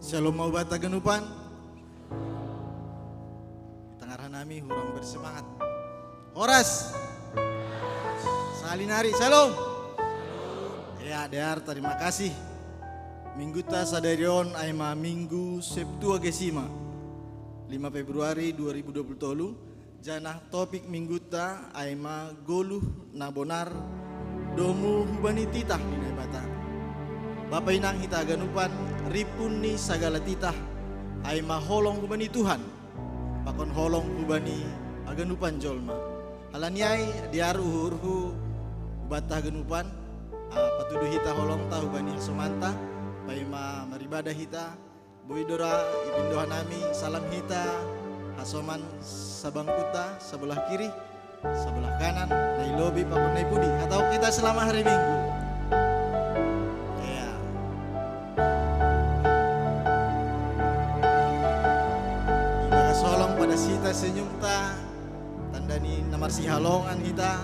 Shalom mau bata genupan. Tengah nami hurang bersemangat. Horas. Salinari, shalom. Ya, Dear, terima kasih. Minggu ta sadarion aima minggu Septuagesima 5 Februari 2020. Janah topik minggu ta aima goluh na bonar domu hubani titah ni bata. Bapak inang hita ganupan ripun ni sagala titah ay maholong hubani Tuhan. Pakon holong hubani aganupan jolma. Halaniay diaru hurhu batah ganupan patuduh hita holong ta hubani hasumanta paima maribada hita boidora ibindohan nami salam hita hasoman sabangkuta sebelah kiri sebelah kanan nai lobi pakon nai pudi atau kita selama hari Minggu. Sita senyum ta tanda ni namar si halongan hita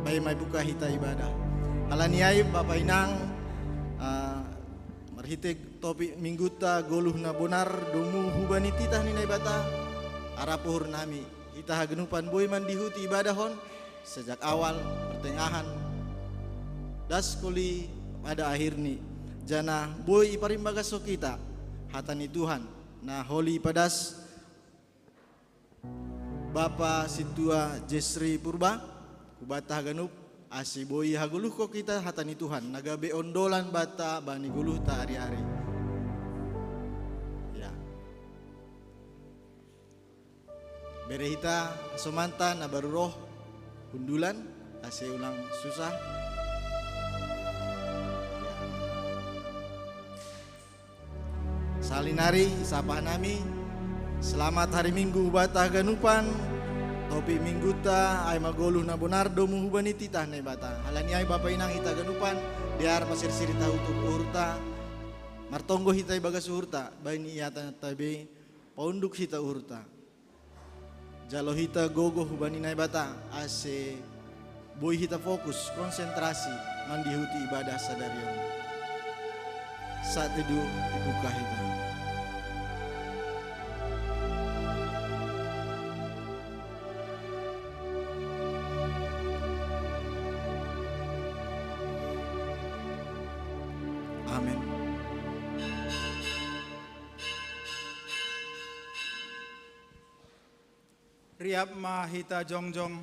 bay may buka hita ibadah halaniay Bapak Inang marhitek topi minggu ta goluh na bonar domu hubani titah ni naibata arapuhur nami hita hagenupan boy man dihuti ibadahon sejak awal pertengahan das kuli pada akhir ni jana boy iparimbaga so kita hatani Tuhan na holi padas Bapak Situa Jesri Purba kubata ganup asi boy haguluh ko kita hatani Tuhan nagabe ondolan bata bani guluh ta hari-hari ya berehita somantan na baru roh undulan asi ulang susah ya. Salinari sapa nami. Selamat hari Minggu bata ganupan topi minggu ta ay magoluh na bonar domu hubani titah na bata halani ay Bapak Inang hita ganupan diar pasir sirita utuk urta martonggo hita bagas urta baini iata tabe paunduk hita urta jalo hita gogo hubani na bata ase boy hita fokus konsentrasi mandihuti ibadah sadarion saat itu dibuka hita. Amin. Riap mahita jongjong.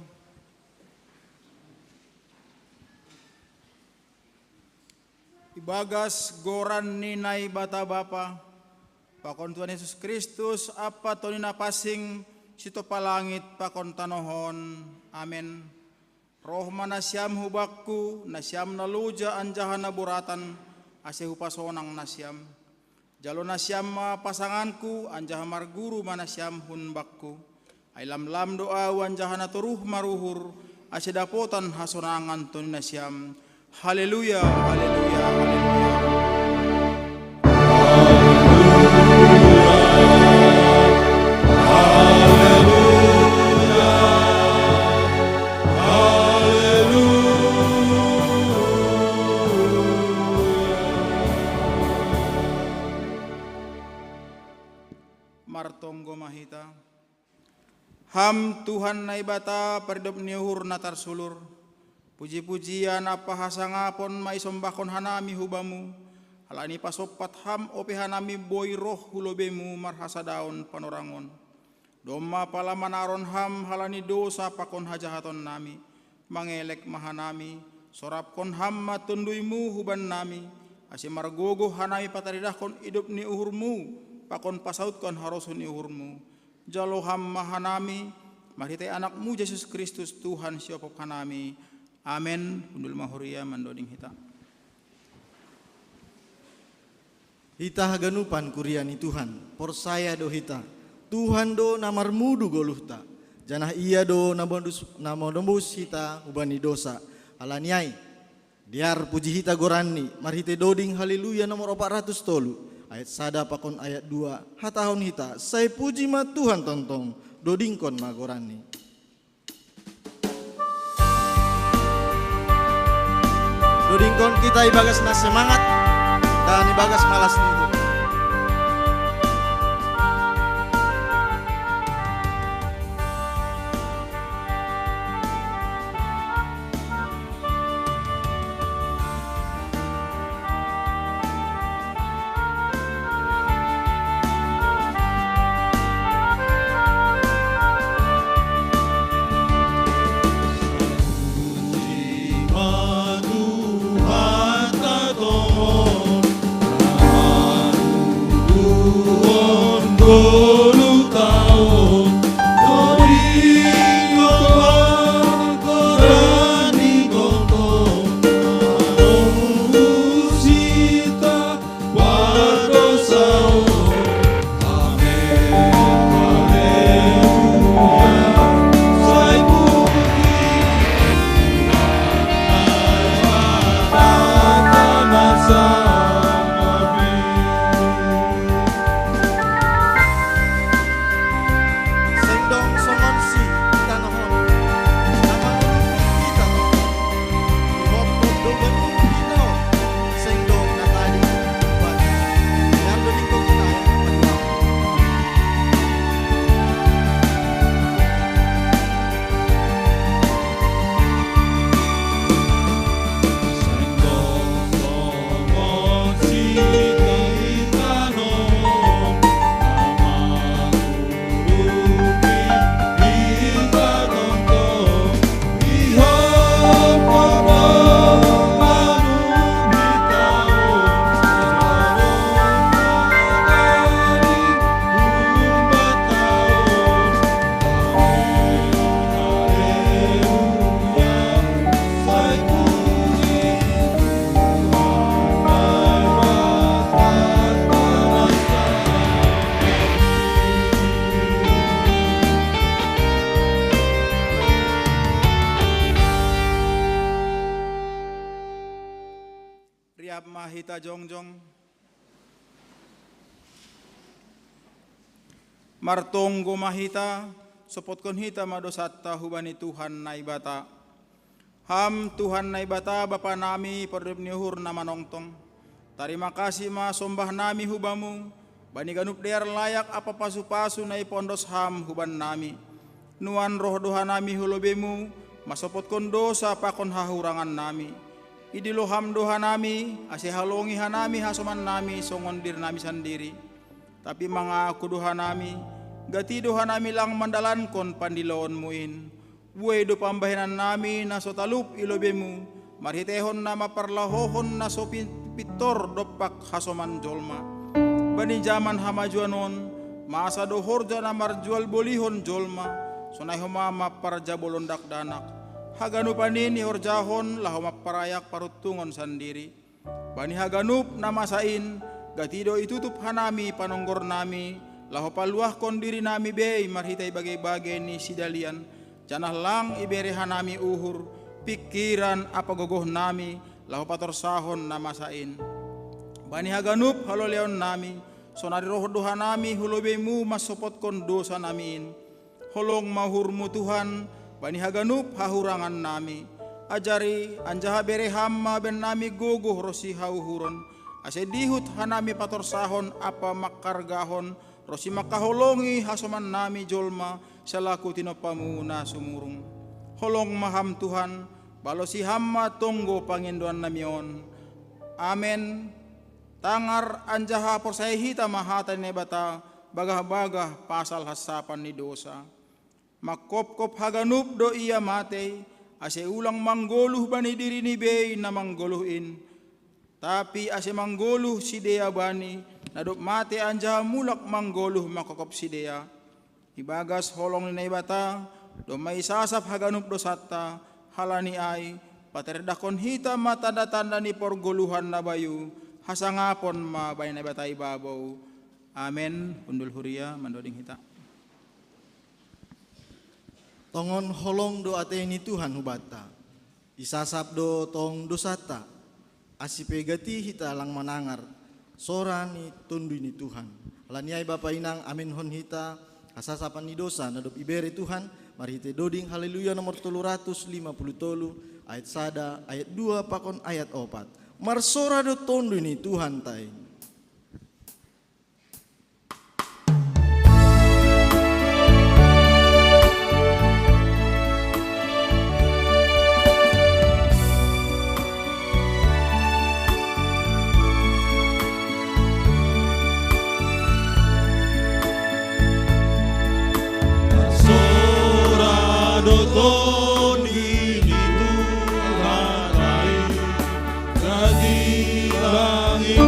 Ibagas goran ninay bata bapa. Pakon Tuhan Yesus Kristus apa to nina pasing sito palangit pakon tanohon. Amin. Roh manasyam hubakku nasyam naluja anjahan naburatan. Ase hupasonang nasyam jalo nasyam pasanganku anjah marguru manasyam hunbakku ay lam doa wanjahana turuh maruhur ase dapotan hasonangan tun nasyam haleluya haleluya haleluya. Martonggo mahita ham Tuhan naibata perdop niuhur natar sulur puji-pujian apa hasangapon maisombakon hanami hubamu halani pasopat ham ope hanami boy roh hulobemu marhasa daun panorangon doma palaman aron ham halani dosa pakon hajahaton nami mangelek mahanami sorapkon ham matunduimu huban nami ase margogo hanami pataridahkon idop ni uhurmu pakon pasautkan harosun ihurmu jalo ham mahanami maritai anakmu Yesus Kristus Tuhan siopop hanami amin undul mahuria mandoding hita Hita haganupan kuriani Tuhan porsaya do hita Tuhan do namarmudu goluhta janah iya do namodembus hita ubani dosa alaniai diar puji hita gorani marhite doding haleluya nomor 400 ayat sada pakon ayat 2 hatahon hita saya puji ma Tuhan tontong dodingkon magorani dodingkon kita ibagas na semangat dan ibagas malas niku Golu taon Doringo Korani Gotong Usita Wardosao Amen Haleluya Sai Puji Masa Sendong songon si kita nohon nama kita hop dogan kita sendong natali buat yang doling ko kita ya Riap mahita jongjong Martonggo mahita sopotkon hita madosatta hubani Tuhan naibata Ham Tuhan naibata Bapa nami perdep niuhur nama nongtong Terima kasih ma sombah nami hubamu Bani ganup dear layak apa pasu-pasu nai pondos ham huban nami Nuan roh doha nami hulobemu Masopotkon dosa pakon hahurangan nami Idilo ham doha nami, ase halongi hanami hasoman nami songondir nami sendiri. Tapi mangaku doha nami, gati doha nami lang mandalan kon pandilon muin. Buai do pambahinan nami na sotalup ilobemu, marhitehon nama parlahohon na sopitor dopak hasoman jolma. Bani zaman hamajuanon, masa dohorja na marjual bolihon jolma, sonay humama parja bolondak danak. Haganup anini horjahon lahoma parayak parutungon sendiri. Bani haganup namasain gatido itutup hanami panonggor nami laho paluah kondiri nami bei marhitai bagai-bagai ni sidalian janah lang ibere hanami uhur pikiran apa gogoh nami laho pator sahon namasain. Bani haganup haloleon nami sonari roh doha nami hulobemu masopot kon dosa namin holong mahurmu Tuhan. Bani haganup hahurangan nami ajari anjaha bere hamma ben nami gogoh rosi hauhuron ase dihut hanami pator sahon apa makargahon rosi makaholongi hasoman nami jolma selaku tinopamuna sumurung holong maham Tuhan balosi hamma tonggo panginduan namion amen tangar anjaha porsai hita mahata nebata bagah-bagah pasal hasapan ni dosa makop-kop haganup do iya mate ase ulang manggoluh bani diri ni bei na manggoluhin tapi ase manggoluh si dea bani nadop mate anja mulak manggoluh makokop si dea ibagas holong ni bata do may sasap haganup do satta halani ay paterdakon hita mata tanda ni porgoluhan na bayu hasangapon mabay na bata ibabaw amen undul huria mandoding hita Tongon holong do ateni Tuhan hubata. Isasap do tong dosata. Asipe gati hita lang manangar. Sorani tundu ni Tuhan. Laniay Bapa inang amin hon hita. Hasasapan ni dosa nadop ibere Tuhan. Mari hita doding haleluya nomor 353 ayat sada ayat 2 pakon ayat 4. Marsora do tundu ni Tuhan tay. Toni ni Tuhan. Toni ni Tuhan. Gadi langit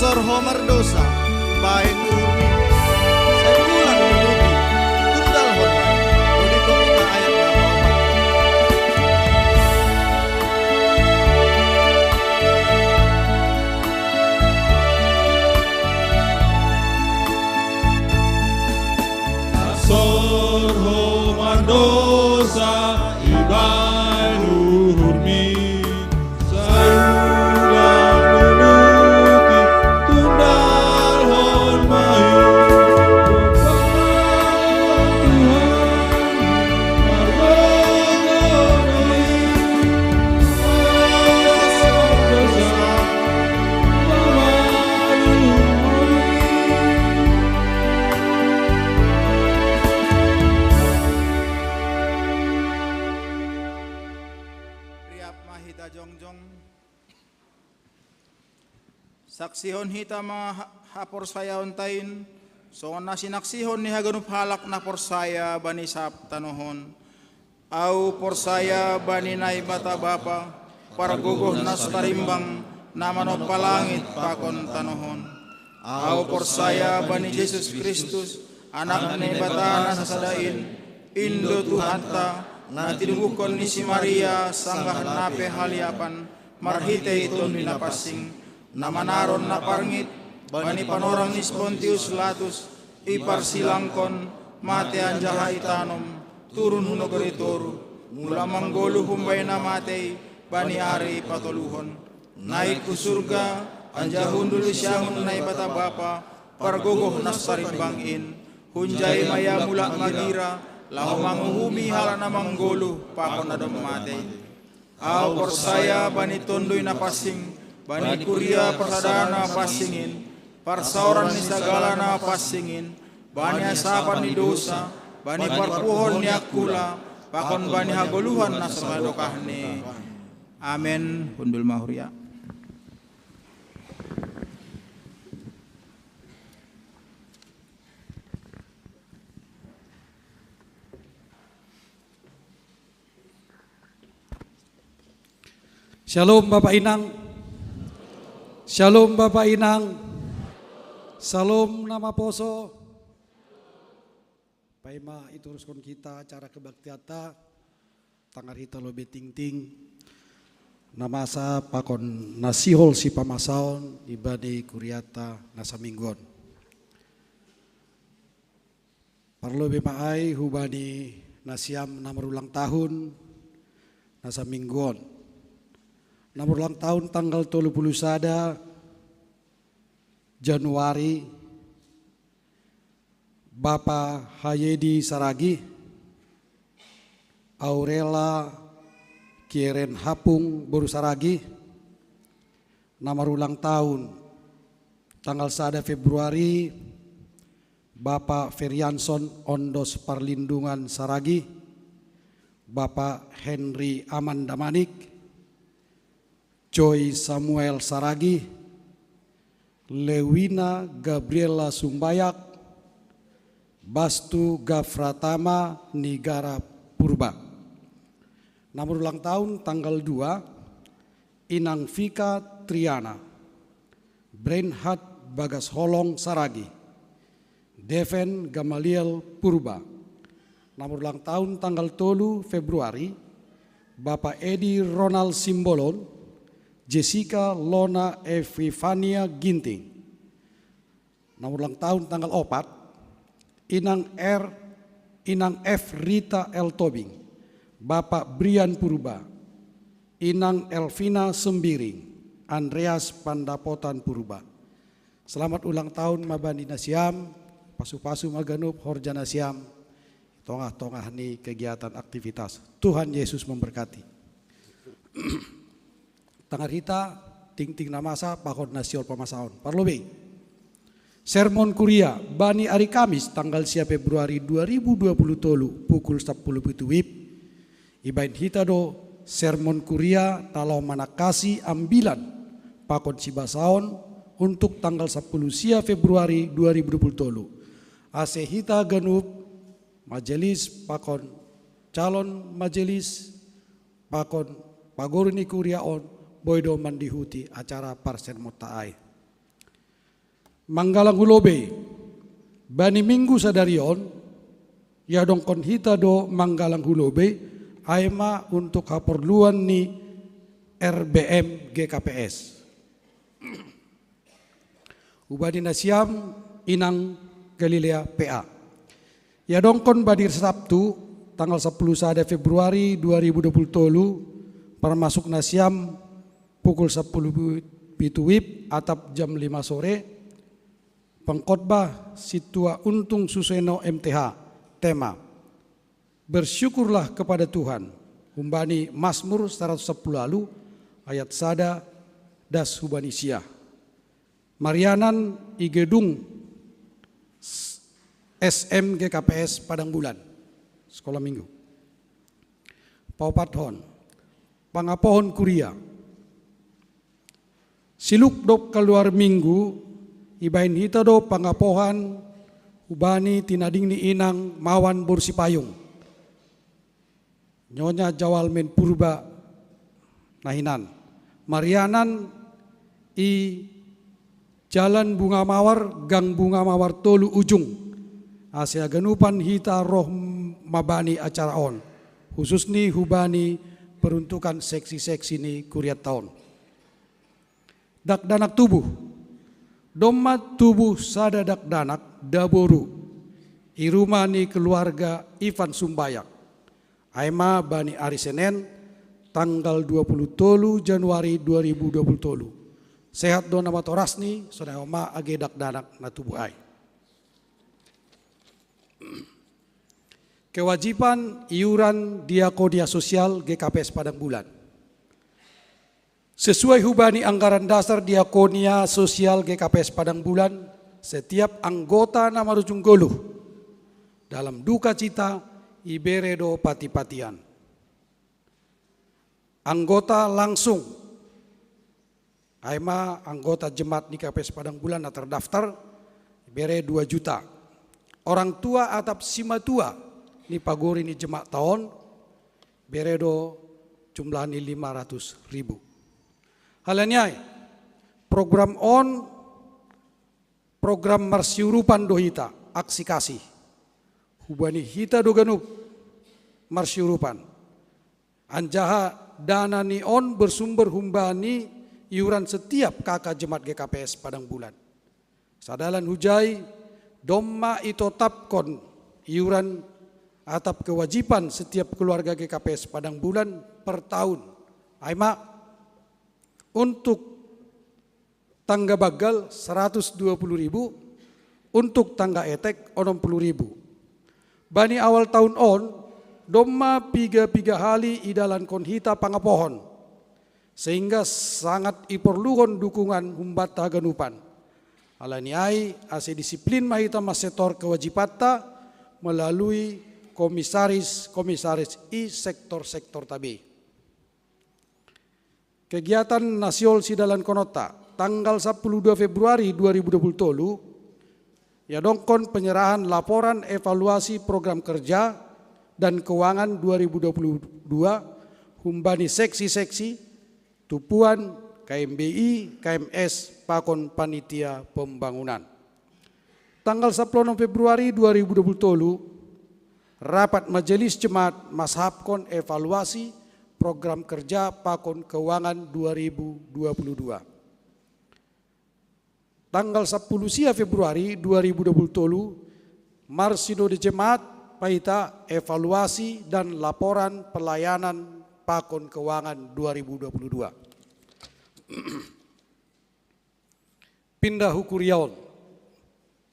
Pastor Homer Dosa, Baik Urmi, saya ulang menuti, tundal hormat, Dodi Komika ayat nama omat. Pastor Homer Dosa, Ibai Nurmi, sayulang menuti, tundal hormati, Riap mahita jongjong. Saksihon hita hapor saya ontain. So na sinaksihon ni haganup halak na porsaya bani sap tanohon. Au porsaya bani nai bata bapa. Pargugoh nas tarimbang namanop palangit pakon tanohon. Au porsaya bani Yesus Kristus anak ni bata nasasadain. Indo Tuhanta na tinubukon ni si Maria sanggah nape haliapan marhite iton pinapasing namanaron na parngit bani panorang ni Pontius Latus ipar silangkon mate anjaha itanom turun hunogoritoru mula manggolu humbay na matey bani ari patoluhon naik ku surga anjahundul siyangon na ibatabapa pargogoh nas tarimbangin hunjay maya mula magira lahu manguhumi hala na manggolu pakon na domate. Au porsaya bani tondoy na pasing, bani kuria persadana pasingin, parsauran ni sagala na pasingin, bani asapan ni dosa, bani parpuhon ni akula, pakon bani hagoluhan na samadokahni. Amen. Hundul mahuria. Shalom Bapak Inang. Shalom Bapak Inang. Salam nama poso. Paima ituruskan kita acara kebaktiata tangar hita lobe ting ting. Namasa pakon nasihol si pamasaon ibade kuriata nasa mingguan. Parlobe maai hubani nasiam namerulang tahun nasa mingguan. Nomor ulang tahun tanggal 31 Januari Bapak Hayedi Saragi, Aurela Kieren Hapung Boru Saragi. Nomor ulang tahun tanggal 1 Februari Bapak Ferianson Ondos Parlindungan Saragi, Bapak Henry Amanda Manik, Joy Samuel Saragi, Lewina Gabriela Sumbayak, Bastu Gafratama Nigara Purba. Nomor ulang tahun tanggal 2 Inang Vika Triana, Brenhat Bagas Holong Saragi, Deven Gamaliel Purba. Nomor ulang tahun tanggal 3 Februari Bapak Edi Ronald Simbolon, Jessica Lona Evifania Ginting. Nomor ulang tahun tanggal 4 Inang F Rita L Tobing, Bapak Brian Purba, Inang Elvina Sembiring, Andreas Pandapotan Purba. Selamat ulang tahun Mabani Nasiam, pasu-pasu maganup Horjana Siam, tongah-tongah ni kegiatan aktivitas. Tuhan Yesus memberkati. Tangar hita ting-ting namasa pakon nasiol pamasaon. Parlobe. Sermon Kuria Bani hari Kamis tanggal 1 Februari 2020 pukul 10 WIB. Ibain hita do Sermon Kuria talau manakasi ambilan pakon sibasaon untuk tanggal 10 Februari 2020. Ase hita ganup majelis pakon calon majelis pakon pagoruni kuriaon boydo mandihuti acara parsen motaai. Manggalang Hulobe, Bani Minggu Sadarion, ya dongkon hita do Manggalang Hulobe, aima untuk keperluan ni RBM GKPS. Ubadi Nasiam Inang Galilea PA. Ya dongkon badir Sabtu tanggal 10 sada Februari 2020 permasuk Nasiam pukul 10 WIB atap jam 5 sore. Pengkhotbah Situa Untung Suseno MTH, tema bersyukurlah kepada Tuhan. Humbani Mazmur 110 lalu ayat sada das hubani sia. Marianan Igedung SM GKPS Padang Bulan, sekolah minggu. Paupathon Pangapohon Kuria. Siluk dok keluar minggu ibain hita do pangapohan ubani tinading ni inang mawan bursi payung. Nyonya Jawal men purba nahinan. Marianan i Jalan Bunga Mawar, Gang Bunga Mawar Tolu Ujung. Asia ganupan hita roh mabani acara on. Khusus ni hubani peruntukan seksi-seksi ni kuriat tahun. Dak danak tubuh. Domat tubuh sada dak danak daboru. Iruma ni keluarga Ivan Sumbayak. Aima bani hari Senin tanggal 20 Januari 2020. Sehat don nama torasni, sona oma age dak danak na tubuh ai. Kewajiban iuran diakonia sosial GKPS Padang Bulan. Sesuai hubani anggaran dasar diakonia sosial GKPS Padang Bulan, setiap anggota nama rujung goluh dalam duka cita iberedo pati-patian. Anggota langsung Aima anggota jemaat di KPS Padang Bulan terdaftar bere 2 juta. Orang tua atap sima tua ni pagori ni jemaat tahun bere do jumlah ni 500.000. Halanyai program on program marsiurupan do hita aksi kasih. Hubani hita do ganup marsiurupan. Anjaha dana ni on bersumber humbani iuran setiap kakak jemaat GKPS Padang Bulan. Sadalan hujai domma ito tapkon iuran atap kewajiban setiap keluarga GKPS Padang Bulan per tahun. Aima untuk tangga bagal 120.000, untuk tangga etek 60.000. Bani awal tahun on domma piga hali idalan konhita pangapohon. Sehingga sangat iperluhon dukungan humbata ganupan. Alaniai ase disiplin mahita masetor kewajibata melalui komisaris i sektor-sektor tabi. Kegiatan nasional sidalan konota tanggal 12 Februari 2020 ya dongkon penyerahan laporan evaluasi program kerja dan keuangan 2022 humbani seksi-seksi Tupuan, KMBI, KMS, Pakon Panitia Pembangunan. Tanggal 10 Februari 2020, rapat Majelis Jemaat Mashapkon evaluasi program kerja Pakon Keuangan 2022. Tanggal 10 Februari 2020, Marsido de Jemaat Paita evaluasi dan laporan pelayanan Pakon Keuangan 2022. Pindah hukuriaon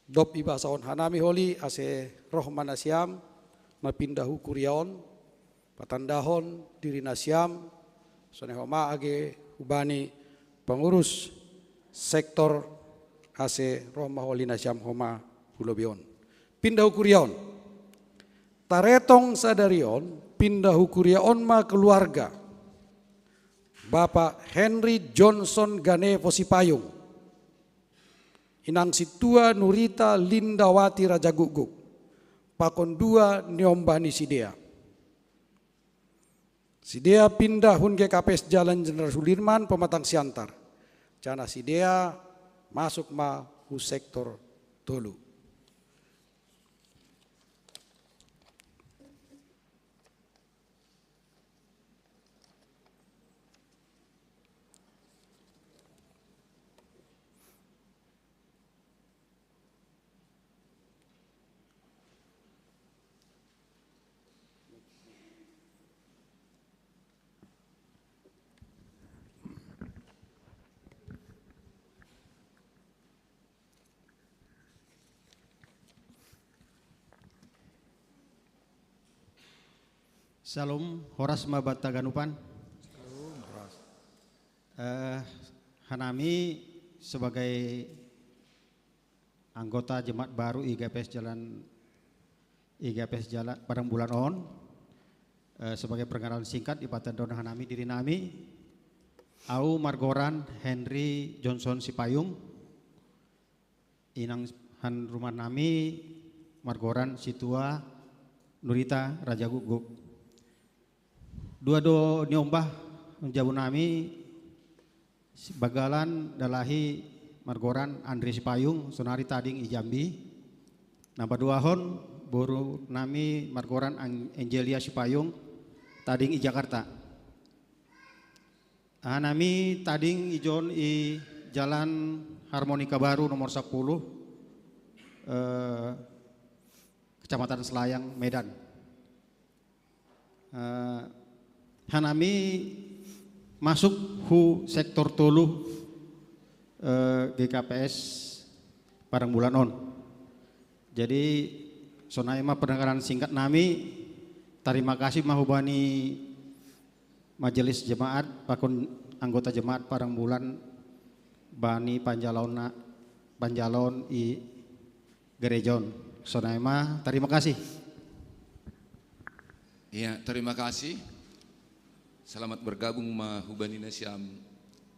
dop ibasaon hanami holi ase rohman asiam na pindah hukuriaon patandahon diri nasiam sonehoma age hubani pengurus sektor ase rohma holi nasiam homa hulobion. Pindah hukuriaon taretong sadarion pindah hukuriaon ma keluarga Bapak Henry Johnson Gane Posipayung, Inang Situa Nurita Lindawati Raja Guguk, Pakon 2 Niombani Sidea. Sidea pindah hun GKPS Jalan Jenderal Sudirman Pematang Siantar. Cana Sidea masuk ma hu sektor tolu. Salam Horas Mabata Ganupan. Hanami sebagai anggota jemaat baru IGPS Jalan Padang Bulan On, sebagai perkenalan singkat ipatan don Hanami diri nami au Margoran Henry Johnson Sipayung, inang han rumah nami Margoran Situa Nurita Raja Guguk. Dua do nyombah menjabu nami bagalan dalahi Margoran Andri Sipayung sonari tading Ijambi. Namba dua hon boru nami Margoran Angelia Sipayung tading I Jakarta. Nami tading ijon I Jalan Harmonika Baru nomor 10 Kecamatan Selayang, Medan. Hanami masuk hu sektor tolu GKPS Padang Bulan On. Jadi sonaima pendengaran singkat nami, terima kasih mahubani majelis jemaat pakun anggota jemaat Padang Bulan bani panjalon I gerejon. Sonaima terima kasih. Ya, terima kasih. Selamat bergabung mahubani nasiam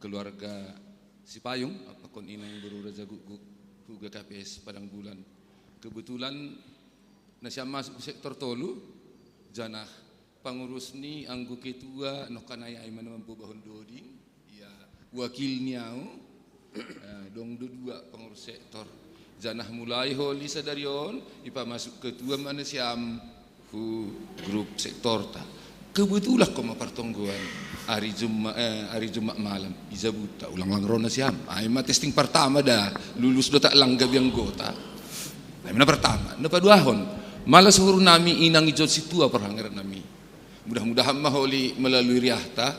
keluarga Sipayung, apakun inang Guru Raja Guguk Huga KPS Padang Bulan. Kebetulan nasiam masuk sektor tolu, janah pengurus ni anggo ketua nokanaya aiman mampu bahon doding, ya wakil niau, dong dua pengurus sektor. Janah mulai holi sadarion, ipa masuk ketua manasiam hu grup sektor ta. Kebetulan kau pertongguan hari Jumat malam izabuta ulang rona siam. Aima testing pertama dah lulus do tak langgab yang gota. Aima pertama, napa dua hon. Malas huru nami inang ijot situa perhangaran nami. Mudah-mudahan maholi melalui riahta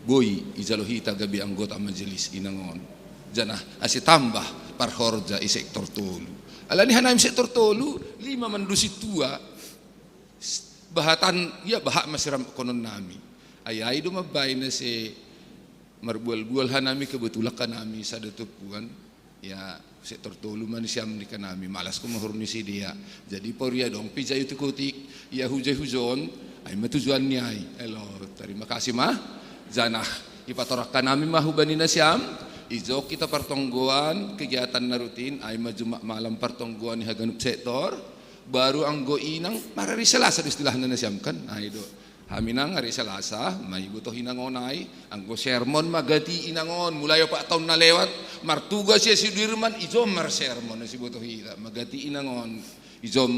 boy izalohita gabi anggota majelis inangon. Janah asyik tambah parhorja I sektor tolu. Alani hanam sektor tolu 5 mandusi tua. Bahatan ya bahak masiram konon nami ayai do mabay na si marbual-bual hanami kebetulan kanami sa datupuan ya sektor tolu man siyam ni kanami malas ko mahurni si dia jadi porya dong pijayu tukutik ya hujay-hujon ay matujuan niya ay hello terima kasih mah janah ipatorak kanami mahubani na siyam ijo kita pertongguan kegiatan na rutin ay majumak malam pertongguan ni haganup sektor baru anggo inang marari Selasa istilahnya nasiamkan nah itu haminang hari Selasa may butuh inangonay anggo sermon magati inangon mulai pak tahun na lewat martuga siya si Dirman ijom mar sermon si butuh ita magati inangon ijom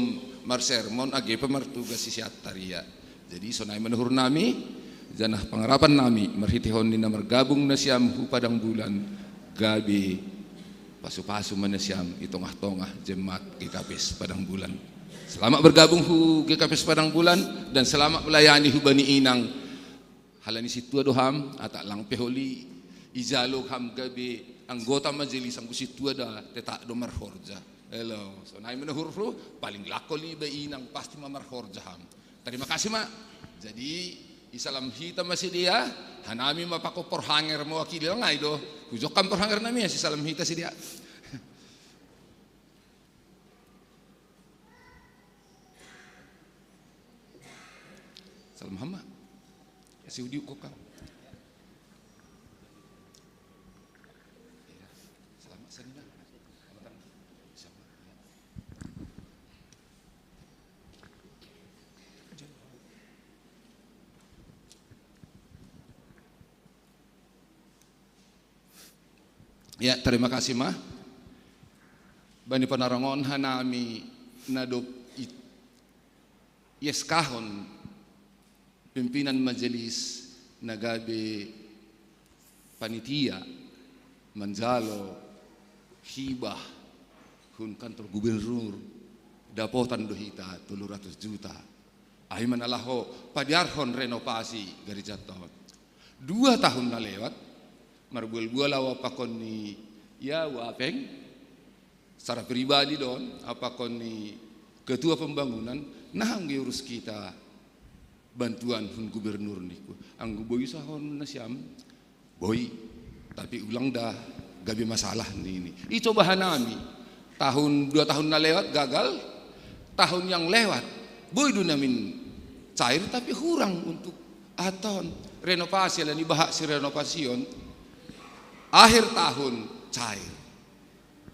mar sermon age pa martuga si siataria jadi sonay menuhur nami janah pangarapan nami marhitihon ni na margabung na siyam hu Padang Bulan gabi pasu-pasu manasiam itongah-tongah jemaat GKPS Padang Bulan. Selamat bergabung hu GKPS Padang Bulan dan selamat melayani hu bani inang halani situa doham atak lang peholi izalog ham gabi anggota majelis anggo situa da tetak do marhorja. Hello. So naim menuhur paling lakoli ba inang pasti marhorja ham. Terima kasih mak. Jadi isalam hita masih dia hanami mapako porhanger mewakili ngai do. Hujokan porhanger nami si salam hita si dia. Salam hama. Ya si udiuk kok kau. Selamat senina. Ya, terima kasih mah. bani panarangon hanami nadop kahon pimpinan majelis nagabe panitia manjalo hibah hun kantor gubernur dapotan dohita 300 juta ay manalaho padiarhon renovasi Garijaton 2 tahun na lewat marbual-bual apakon ni ya wapeng secara pribadi don apakon ni ketua pembangunan nah ang urus kita bantuan hun gubernur niku ang boy sahon na siyam boy tapi ulang dah gabi masalah ini icobahan nami tahun 2 tahun na lewat gagal tahun yang lewat boy do namin cair tapi kurang untuk aton renovasi dan ibahak si renovasion akhir tahun cair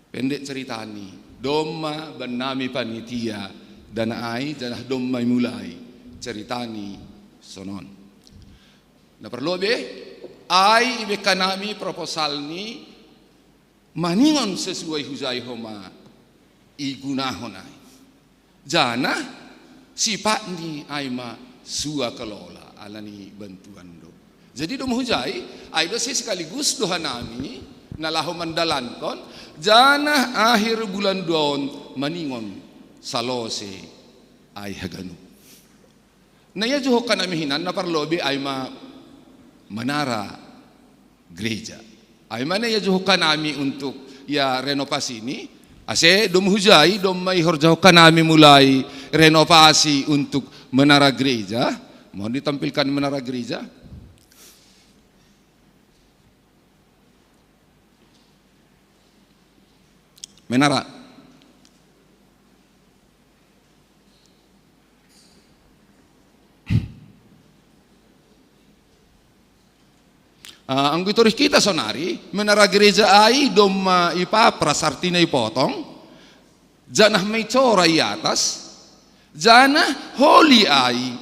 pendek ceritani doma benami panitia dan ai janah doma mulai ceritani sonon na perlu be ai ibe kanami proposal ni maningon sesuai huzai homa igunahonai jana sifat ni aima sua kelola alani bantuan do jadi dom hujai ai do sekaligus dohanami nalahu mandalan kon jana akhir bulan don maningon salose ay haganu naya juho kanami hinan na parlobe ay manara gereja ay mana ya juho kanami untuk ya renovasi ini ase dom hujai dom may horjaho kanami mulai renovasi untuk menara gereja mohon ditampilkan menara gereja menara ang gituris kita sonari menara gereja ai dom ipapras artinya ipotong janah may cora i atas janah holi ai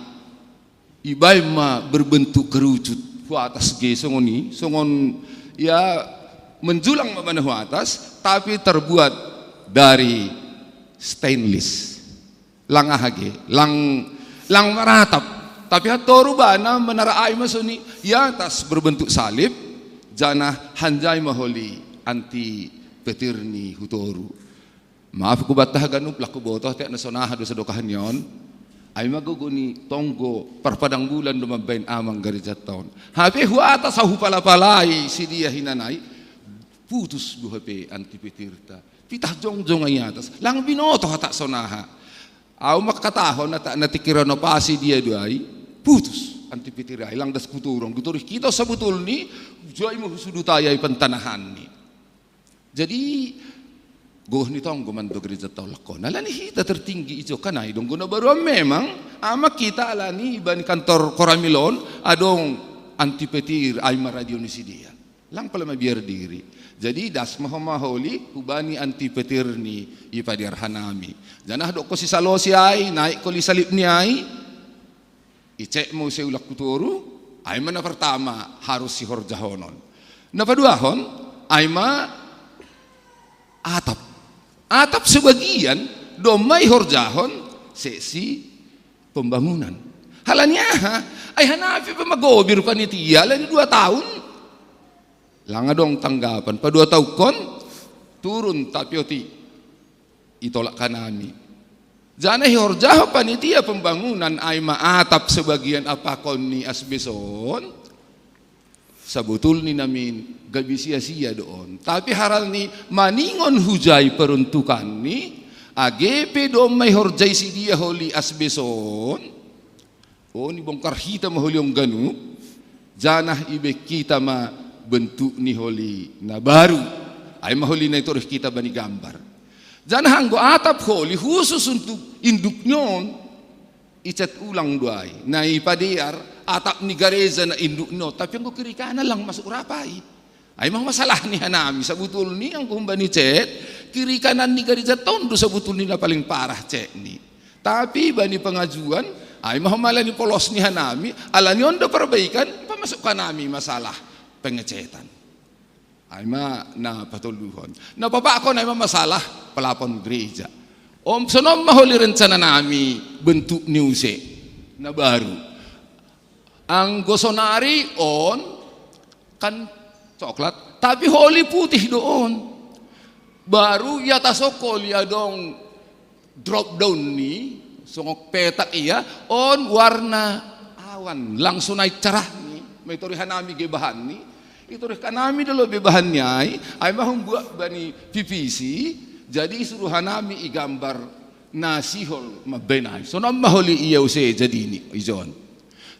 ibay berbentuk kerucut hu atas ge songon ya menjulang mabanahu atas tapi terbuat dari stainless lang ahage lang maratap tapi hatoru bana menara ay masuni ya atas berbentuk salib janah hanjai maholi anti petirni hutoru maaf ku batah ganup laku botoh tiak nasonaha do sadokahan yon ay maguguni tonggo perpadang bulan dumabain amang Garijaton hape hu atas ahu palapalai si dia hinanai putus buhape anti petirta pitah jongjong ay atas lang binoto hatak sonaha au makatahon na natikiranopasi dia duai putus anti petirai lang das kuturong guturih kita sabutul ni jai mo sudutaya pantanahan ni jadi goh ni tong gumando gereja tolakon alani hita tertinggi ijo kanai dong guna baru memang ama kita alani ban kantor Koramilon adong anti petir ay radio ni sidia lang pala mabiar diri jadi das maholi hubani anti petir ni ipadir hanami janah do ko si salosi ay naik ko li salib ni ay icek mo seulak kuturu ay mana pertama harus si horjahonon na paduahon ay atap sebagian domay horjahon sesi pembangunan halanya ay hanapi pa magobir panitia lani 2 tahun lang dong tanggapan pa 2 tahun kon turun tapi oti itolak kanami janah horjah panitia pembangunan ay maatap sebagian apakon ni asbeson sabutul ni namin gabi sia-sia doon tapi haral ni maningon hujay peruntukan ni agepe do may horjay si dia holi asbeson o ni bongkar hita mahuli yung ganu janah ibe kita ma bentuk ni holi na baru ay mahuli na ito kita bani gambar janah anggo atap holi khusus untuk induk nyon icat ulang duay na ipadiar atap ni gareza na induk no tapi anggo kiri kanan lang masuk rapai ay mang masalah ni hanami sabutul ni ang kumba ni cet kiri kanan ni gareza tondo sabutul ni na paling parah cet ni tapi bani pengajuan ay mahamala ni polos ni hanami ala nyon do perbaikan pamasuk kanami masalah pengecetan Aima na patuluhon. Napapa ako na masalah pelapon gereja. Sonom mahuli rencana nami bentuk niuse na baru. Ang gosonari on kan coklat, tapi holi putih doon. Baru ya tasokol ya dong drop down nih, songok petak iya on warna awan langsung naik cerah nih. May torihan nami gebahan nih. Itu kanami dulu bebahannya ay mahumbuat bani PVC jadi suruh nami igambar nasihol mabenay so nam maholi iya use jadi ini ijon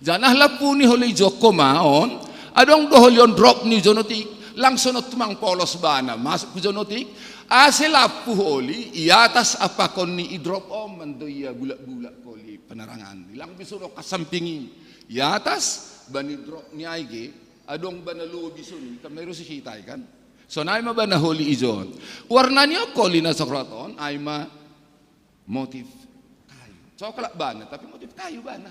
janah lapu ni holi joko maon adong doholi on drop ni jonotik langsung tumang polos bana masuk ke jonotik ase lapu holi iya atas apa kon ni idrop om mando iya bulak-bulak koli penerangan ilang bisuno kasampingi iya atas bani drop ni aige adong banalo bisuni kamero si hitay kan so na ay mabana holi ijon warna niya koli na sokraton ay ma motif kayu coklat bana tapi motif kayu bana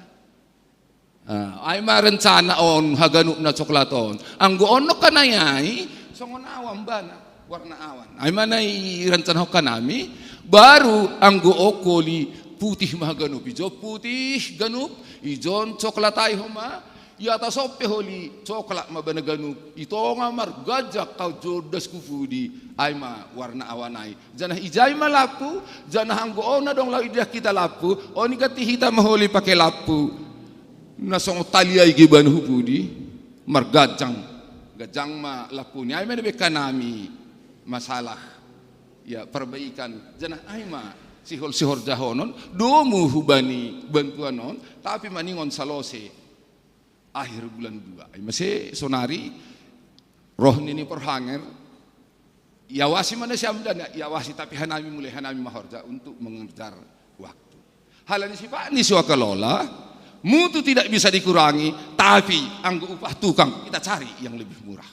ay ma rencana on haganu na coklaton ang goon no kanayay songon awan bana warna awan ay ma na rencana ho kanami baru ang goo koli putih mahaganup ijo putih ganup ijon coklatay homa yata sope holi coklat mabanaganu ito nga margajak kau jodas kufudi ay ma warna awanay janah ijay malapu janah ang goon na dong lawi dia kita lapu o ni katihita maholi pakai lapu nasong taliyay giban hupudi margajang gajang ma lapu ni ay manebe kanami masalah ya perbaikan janah ay ma sihol jahonon domu hubani bantuan non tapi maningon salose akhir bulan 2 masih sonari roh nini perhanger yawasi mana siam dan yawasi tapi hanami mulai hanami mahorja untuk mengejar waktu halani si Pak ni swakalola mutu tidak bisa dikurangi tapi anggo upah tukang kita cari yang lebih murah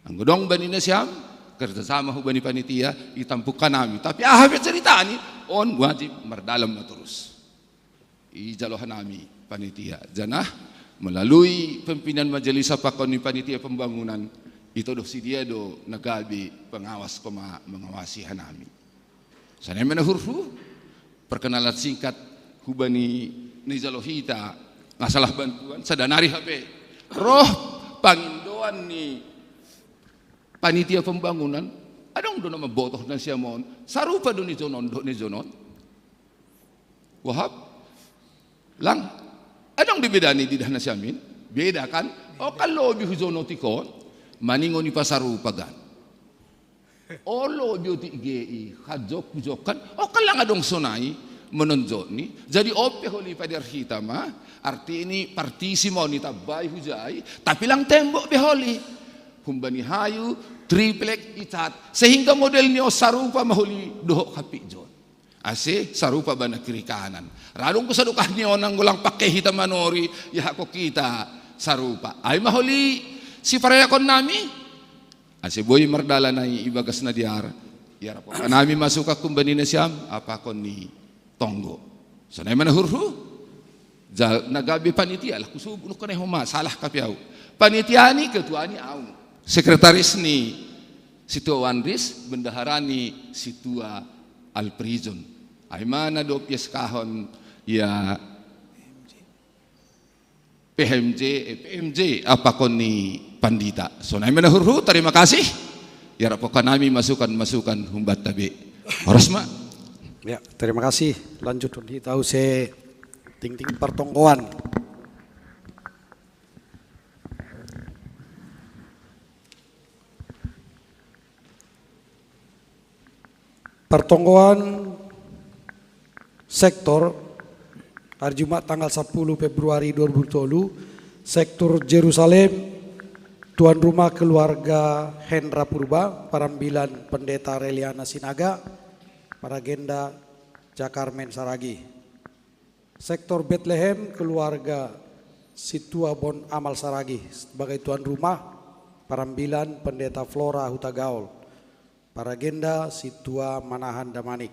anggo dong banina siam kerjasama hubani panitia itampukan nami tapi habis cerita ni on wajib merdalam terus ijaloh nami panitia janah melalui pimpinan majelis apakon ni panitia pembangunan itu doh si dia do nagabi pengawas koma mengawasi hanami. Sana menahurhu perkenalan singkat hubani nizalohita masalah bantuan sadanari HP roh pangindoan ni panitia pembangunan adong do nama botoh na siamon sarupa do ni jonon wahab lang adong dibedani di dahna siamin beda kan o kalau bihuzono tikon maningon ni pasarupagan o lobyo ti gei hajok pujokan o kalang adong sonai menonjok ni jadi ope holi pader hitama arti ini partisimo ni tabay hujai tapi lang tembok beholi humbani hayu triplek icat sehingga model ni o sarupa maholi dohok kapijon ase sarupa bana kiri kanan radong ko sa dukah ni onang gulang pakai hitam manori ya ako kita sarupa ay maholi si parayakon nami ase boy mardala na ibagas na diar yara po nami masuka kumbani na siyam apa kon ni tonggo so na manahurhu nagabi panitia lah kusubulok ka na huma salah kapiaw panitia ni ketua ni aw sekretaris ni situa Wandris bendaharani situa Alprison ay mana do pies kahon ya PMJ apa kon ni pandita so na menahurhu terima kasih ya rapo kanami masukan humbat tabi oras ma ya terima kasih lanjut tahu se ting pertongkoan pertongkoan sektor hari Jumat tanggal 10 Februari 2020 sektor Jerusalem tuan rumah keluarga Hendra Purba Parambilan Pendeta Reliana Sinaga Paragenda Jakarmen Saragi sektor Bethlehem keluarga Situa Bon Amal Saragi sebagai tuan rumah Parambilan Pendeta Flora Hutagaul Paragenda Situa Manahan Damanik.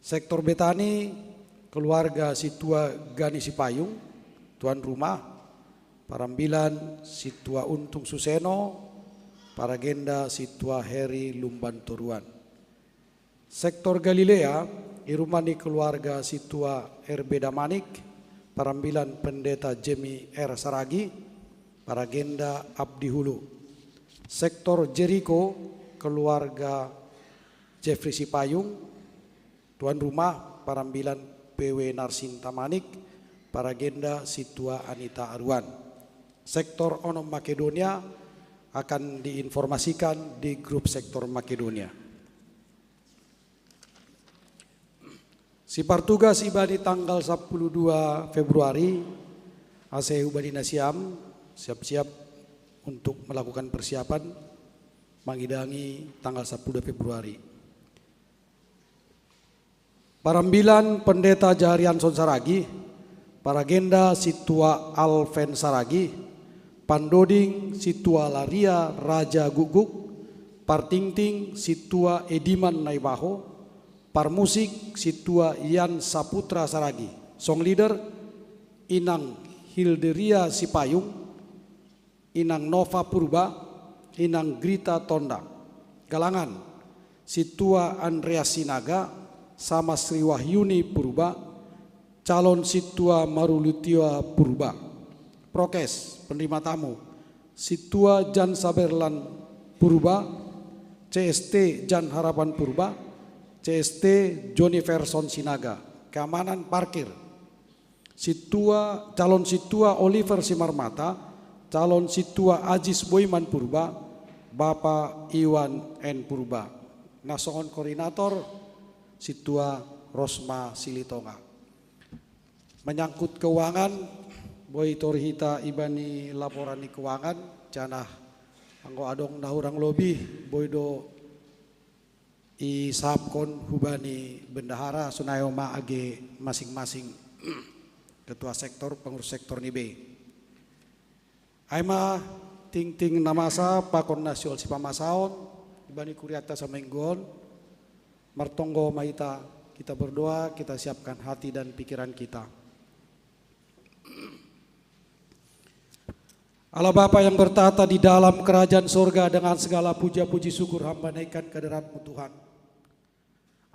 Sektor Betani keluarga Situa Gani Sipayung, tuan rumah Parambilan Situa Untung Suseno, Paragenda Situa Heri Lumban Turuan. Sektor Galilea, Irumani keluarga Situa RB Damanik, Parambilan Pendeta Jemi R. Saragi, Paragenda Abdi Hulu. Sektor Jericho, keluarga Jeffrey Sipayung, tuan rumah Parambilan PW Narsin Tamanik, Paragenda Situa Anita Arwan. Sektor Onom Makedonia akan diinformasikan di grup sektor Makedonia. Sipartugas ibadi tanggal 12 Februari, ACU Badi Nasiam siap-siap untuk melakukan persiapan mengidangi tanggal 10 Februari. Parambilan Pendeta Jaharian Son Saragi, Paragenda Situa Alven Saragi, Pandoding Situa Laria Raja Guguk, Partingting Situa Ediman Naibaho, Parmusik Situa Ian Saputra Saragi, Song Leader Inang Hilderia Sipayung, Inang Nova Purba, Inang Grita Tonda. Galangan Situa Andreas Sinaga sama Sri Wahyuni Purba, calon Situa Marulutia Purba. Prokes penerima tamu Situa Jan Saberlan Purba, CST Jan Harapan Purba, CST Johnny Verson Sinaga. Keamanan parkir calon Situa Oliver Simarmata, calon Situa Ajis Boyman Purba, Bapak Iwan N Purba. Nasoon koordinator Situa Rosma Silitonga. Menyangkut keuangan, Boy Torhita ibani laporan di keuangan, canah anggo adong nahurang lobi, Boy do isapkon hubani bendahara sunayoma age masing-masing ketua sektor pengurus sektor nibe. Aima ting namasa pakon nasional sipamasaon ibani kuriata samenggon martonggo maita kita berdoa, kita siapkan hati dan pikiran kita. Allah Bapa yang bertata di dalam kerajaan surga, dengan segala puja-puji syukur hamba naikkan kehadirat-Mu Tuhan,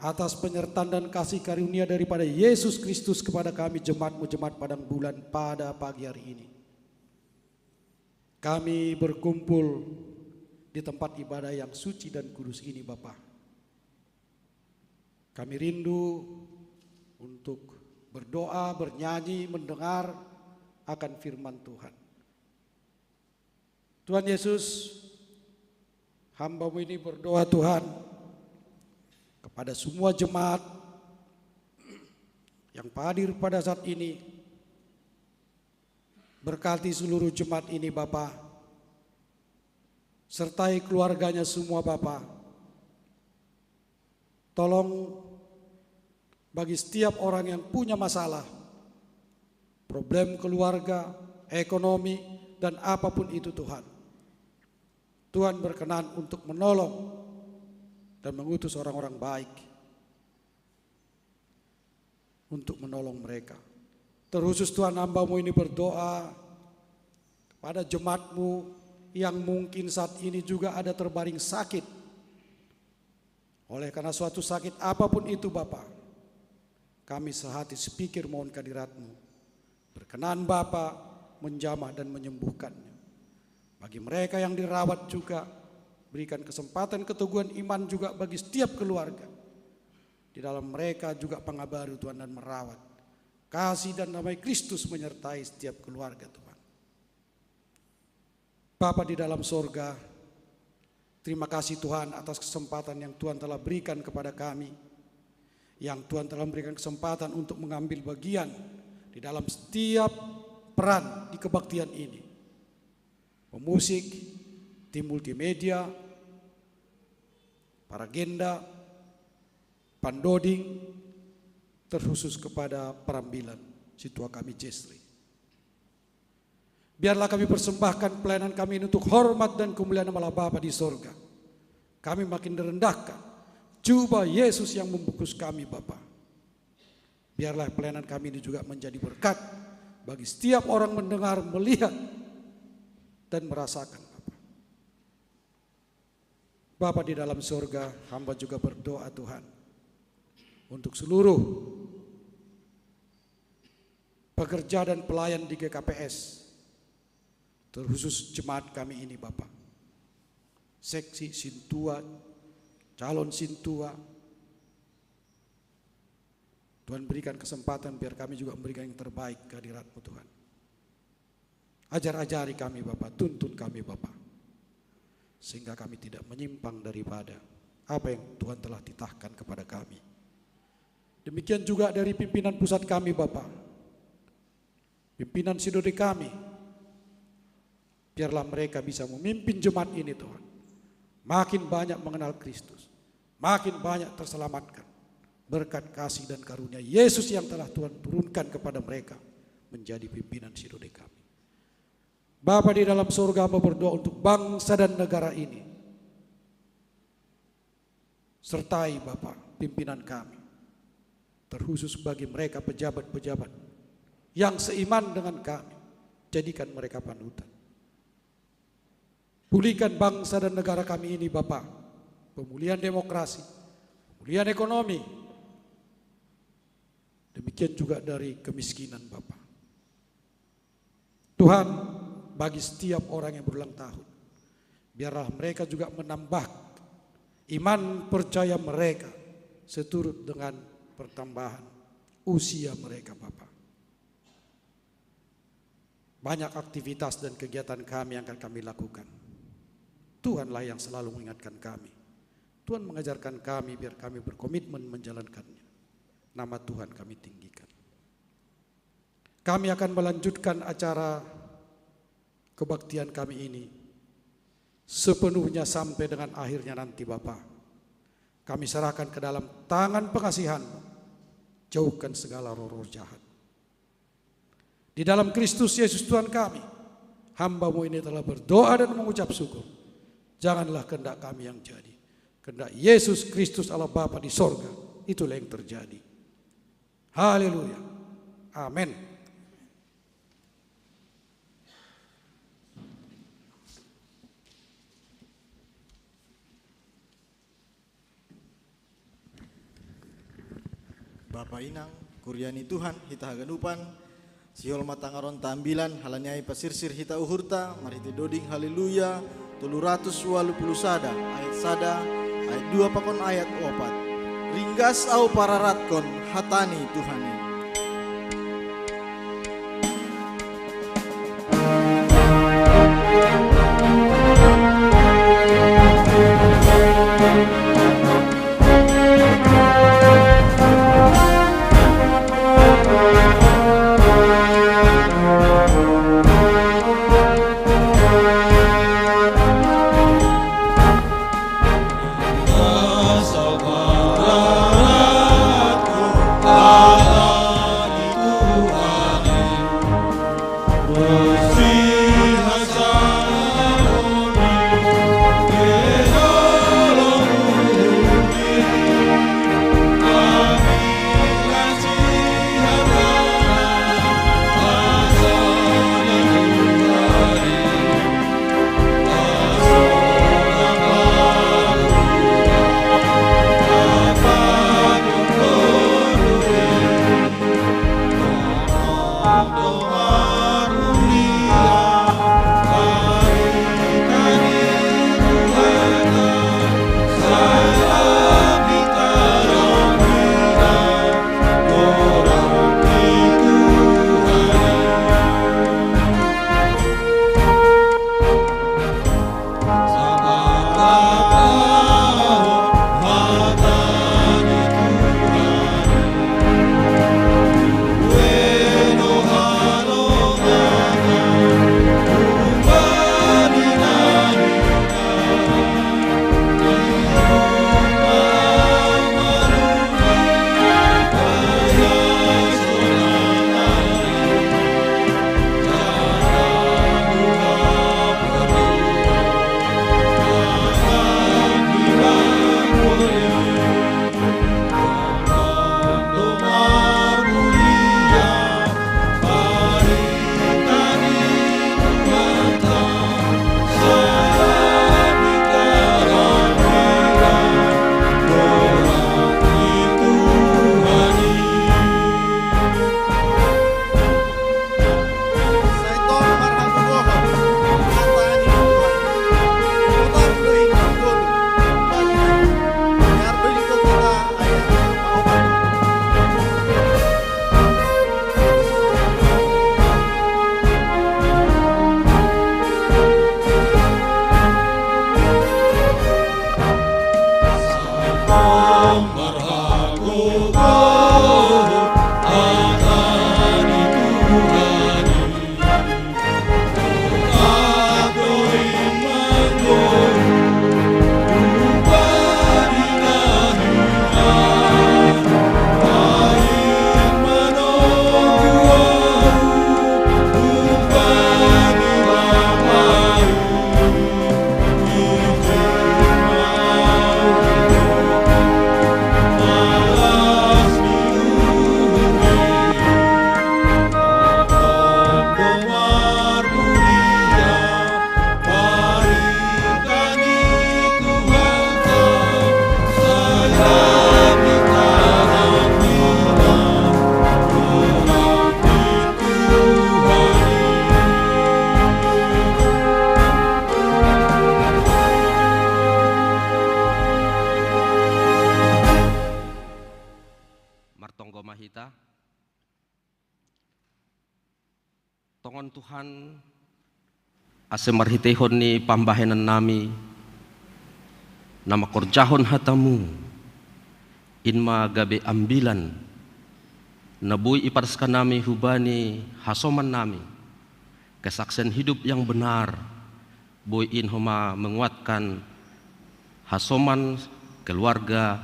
atas penyertaan dan kasih karunia daripada Yesus Kristus kepada kami jemaat-Mu, jemaat Padang Bulan pada pagi hari ini. Kami berkumpul di tempat ibadah yang suci dan kudus ini Bapa. Kami rindu untuk berdoa, bernyanyi, mendengar akan firman Tuhan. Tuhan Yesus, hamba-Mu ini berdoa Tuhan kepada semua jemaat yang hadir pada saat ini. Berkati seluruh jemaat ini Bapa, sertai keluarganya semua Bapa. Tolong bagi setiap orang yang punya masalah, problem keluarga, ekonomi, dan apapun itu Tuhan. Tuhan berkenan untuk menolong dan mengutus orang-orang baik untuk menolong mereka. Terkhusus Tuhan, hamba-Mu ini berdoa pada jemaat-Mu yang mungkin saat ini juga ada terbaring sakit. Oleh karena suatu sakit apapun itu Bapa, kami sehati sepikir mohon kehadirat-Mu. Berkenan Bapa menjamah dan menyembuhkannya. Bagi mereka yang dirawat juga, berikan kesempatan keteguhan iman juga bagi setiap keluarga. Di dalam mereka juga pengabari Tuhan dan merawat. Kasih dan damai Kristus menyertai setiap keluarga Tuhan. Bapa di dalam sorga, terima kasih Tuhan atas kesempatan yang Tuhan telah berikan kepada kami. Yang Tuhan telah memberikan kesempatan untuk mengambil bagian di dalam setiap peran di kebaktian ini. Pemusik, tim multimedia, Paragenda, Pandoding, terkhusus kepada Parambilan Situa kami Jesri. Biarlah kami persembahkan pelayanan kami ini untuk hormat dan kemuliaan Allah Bapa di sorga. Kami makin direndahkan. Coba Yesus yang membungkus kami Bapa. Biarlah pelayanan kami ini juga menjadi berkat bagi setiap orang mendengar, melihat, dan merasakan Bapa. Bapa di dalam surga, hamba juga berdoa Tuhan untuk seluruh pekerja dan pelayan di GKPS, terkhusus jemaat kami ini Bapak, seksi Sintua, calon Sintua. Tuhan berikan kesempatan biar kami juga memberikan yang terbaik kehadirat-Mu Tuhan. Ajar-ajari kami Bapak, tuntun kami Bapak, sehingga kami tidak menyimpang daripada apa yang Tuhan telah titahkan kepada kami. Demikian juga dari pimpinan pusat kami Bapak, pimpinan sinode kami, biarlah mereka bisa memimpin jemaat ini Tuhan, makin banyak mengenal Kristus, makin banyak terselamatkan berkat kasih dan karunia Yesus yang telah Tuhan turunkan kepada mereka menjadi pimpinan sinode kami. Bapa di dalam surga, hamba berdoa untuk bangsa dan negara ini. Sertai Bapak pimpinan kami, terkhusus bagi mereka pejabat-pejabat yang seiman dengan kami, jadikan mereka panutan. Pulihkan bangsa dan negara kami ini Bapak, pemulihan demokrasi, pemulihan ekonomi, demikian juga dari kemiskinan Bapak. Tuhan, bagi setiap orang yang berulang tahun, biarlah mereka juga menambah iman percaya mereka seturut dengan pertambahan usia mereka Bapak. Banyak aktivitas dan kegiatan kami yang akan kami lakukan. Tuhanlah yang selalu mengingatkan kami. Tuhan mengajarkan kami biar kami berkomitmen menjalankannya. Nama Tuhan kami tinggikan. Kami akan melanjutkan acara kebaktian kami ini sepenuhnya sampai dengan akhirnya nanti Bapa. Kami serahkan ke dalam tangan pengasihan-Mu. Jauhkan segala roh-roh jahat. Di dalam Kristus Yesus Tuhan kami, hamba-Mu ini telah berdoa dan mengucap syukur. Janganlah kehendak kami yang jadi, kehendak Yesus Kristus Allah Bapa di sorga, itulah yang terjadi. Haleluya. Amin. Bapak Inang, Kuriani Tuhan, hita haganupan, sihol matangaron tambilan, halanyai pasirsir hita uhurta, mariti doding haleluya, 380 sada, ayat 2 pakon ayat 4. Ringgas au pararatkon, hatani Tuhani. Doa ase marhitehon ni pambahenan nami nama korjahon hatamu inma gabe ambilan nabui iparskan nami hubani hasoman nami kesaksian hidup yang benar boy in homa menguatkan hasoman keluarga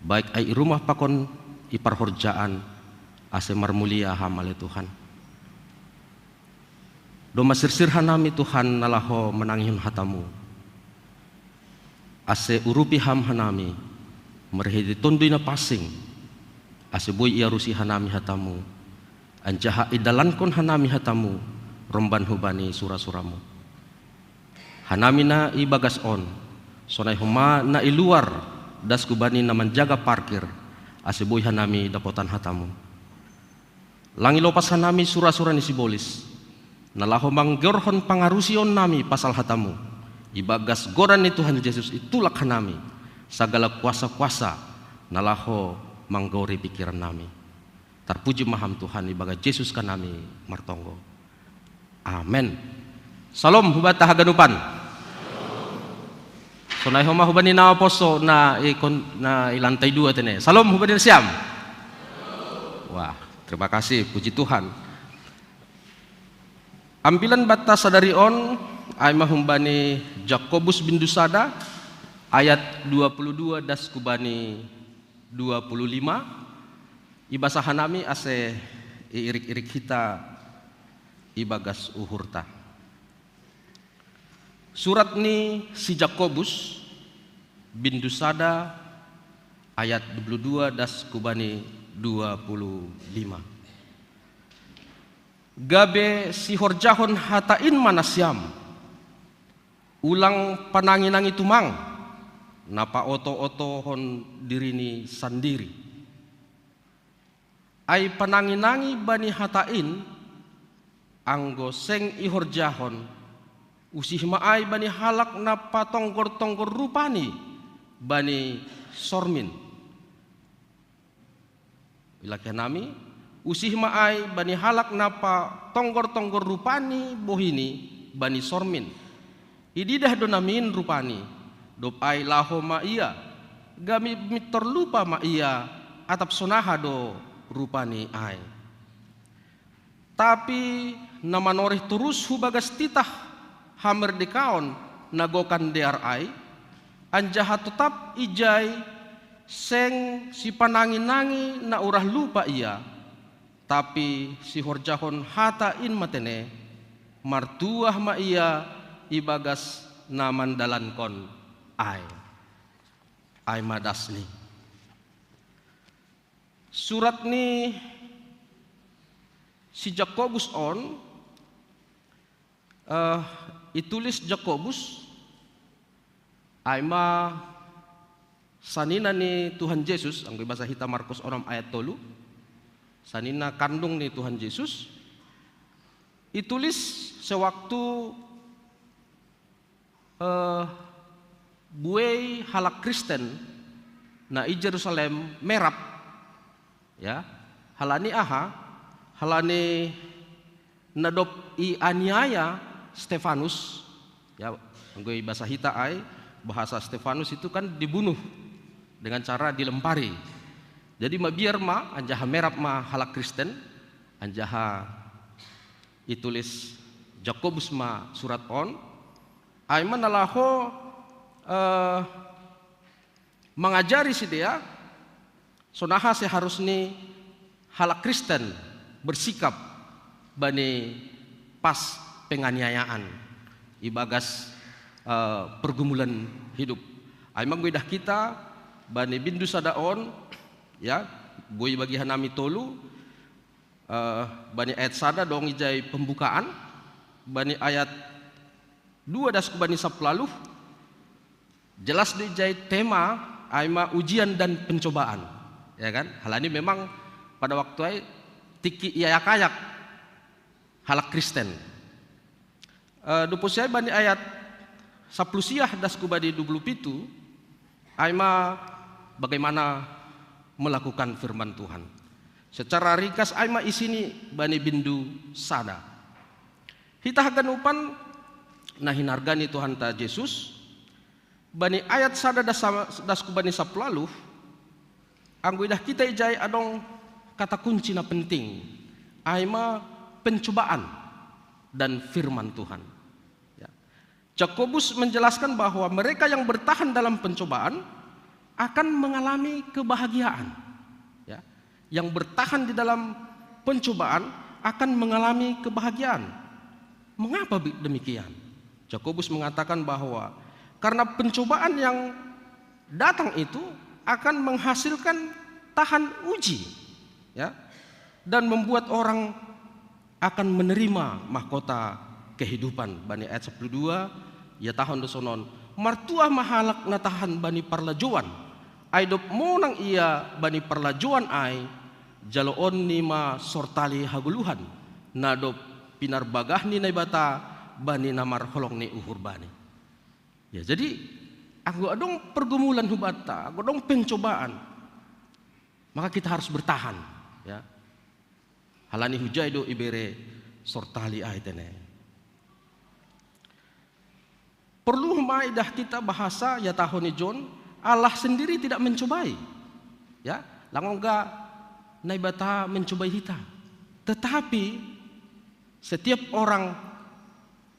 baik ai rumah pakon iparhorjaan ase marmulia hamale Tuhan. Doma sirsir hanami Tuhan nalaho menangihun hatamu. Ase urupi ham hanami merhedi tondui na pasing. Ase boy iarusi hanami hatamu. Anjaha idalankon hanami hatamu romban hubani sura-suramu. Hanami na ibagas on. Sonai huma na iluar das kubani na menjaga parkir. Ase boy hanami dapotan hatamu. Langi lopas hanami sura-sura ni sibolis. Nalaho manggorhon pangarusion nami pasal hatamu. Ibagas goran ni Tuhan Yesus itulak hanami. Segala kuasa-kuasa nalaho manggori pikiran nami. Terpuji maham Tuhan ibaga Yesus kanami martonggo. Amen. Salam hubat tahaganupan. Sonai homa hubani na poso na ilantai 2 tene. Salam hubani siam. Wah, terima kasih, puji Tuhan. Ambilan bata sadarion ay mahumbani Jakobus bin Dusada ayat 22 das kubani 25 ibasahan nami ase irik-irik kita ibagas uhurta. Surat ni si Jakobus bin Dusada ayat 22 das kubani 25. Gabe si horjahon hatain manasyam ulang pananginang itumang napa oto-otohon dirini sandiri ay pananginangi bani hatain anggo seng ihorjahon usih maay bani halak napa tonggor-tonggor rupani bani sormin ilakian nami usih maay bani halak napa tonggor-tonggor rupani bohini bani sormin. Ididah do namin rupani. Dop ay laho ma iya. Gami mitorlupa ma iya atap sonaha do rupani ay. Tapi namanoreh turus hubagas titah hamer dekaon nagokan dear ay. Anjaha tetap ijay seng si panangi-nangi na urah lupa iya. Tapi si horjahon hatain matene martuah ma iya ibagas naman dalankon ay madasni. Surat ni si Jakobus on itulis Jakobus ay ma sanina ni Tuhan Yesus ang bahasa hita Markus 6 ayat 3 sanina kandung ni Tuhan Yesus itulis sewaktu buai halak Kristen na i Jerusalem merap ya halani halani nadop i aniaya Stefanus ya anggoy bahasa hita ay bahasa Stefanus itu kan dibunuh dengan cara dilempari. Jadi biar anjaha merap halak Kristen anjaha itulis Jakobus surat on aiman nalaho mengajari si dia sonaha seharusnya halak Kristen bersikap bani pas penganiayaan ibagas pergumulan hidup. Aiman guidah kita bani bindu sadaon ya, boy bagi hanami tolu bani ayat sada dong ijai pembukaan bani ayat 2 das bani saplaluh jelas dijai tema aima ujian dan pencobaan ya kan halani memang pada waktu ay tiki iyak-ayak halak Kristen dupusiai bani ayat saplusiah das kubadi 27 aima bagaimana melakukan firman Tuhan. Secara ringkas aima isini bani bindu sada. Hita haganupan nah hinargani Tuhan ta Yesus bani ayat sada dasku bani saplalu anggo idah kita ijai adong kata kunci na penting aima pencobaan dan firman Tuhan. Ya. Jakobus menjelaskan bahwa mereka yang bertahan dalam pencobaan akan mengalami kebahagiaan. Ya. Yang bertahan di dalam pencobaan akan mengalami kebahagiaan. Mengapa demikian? Jakobus mengatakan bahwa karena pencobaan yang datang itu akan menghasilkan tahan uji, ya, dan membuat orang akan menerima mahkota kehidupan. Bani ayat 12 ya tahun dosonon martua mahalak na tahan bani parlajuan aidop monang ia bani parlajuan ai jaloon ni ma sortali haguluhan nadop pinarbagah ni naibata bani namar holong ni uhur bani. Ya, jadi aku adong pergumulan hubata, aku adong pencobaan, maka kita harus bertahan. Ya, halani hujaido ibere sortali aitene. Perlu maidah kita bahasa ya tahun John, Allah sendiri tidak mencobai. Ya, langongga naibata mencobai kita. Tetapi setiap orang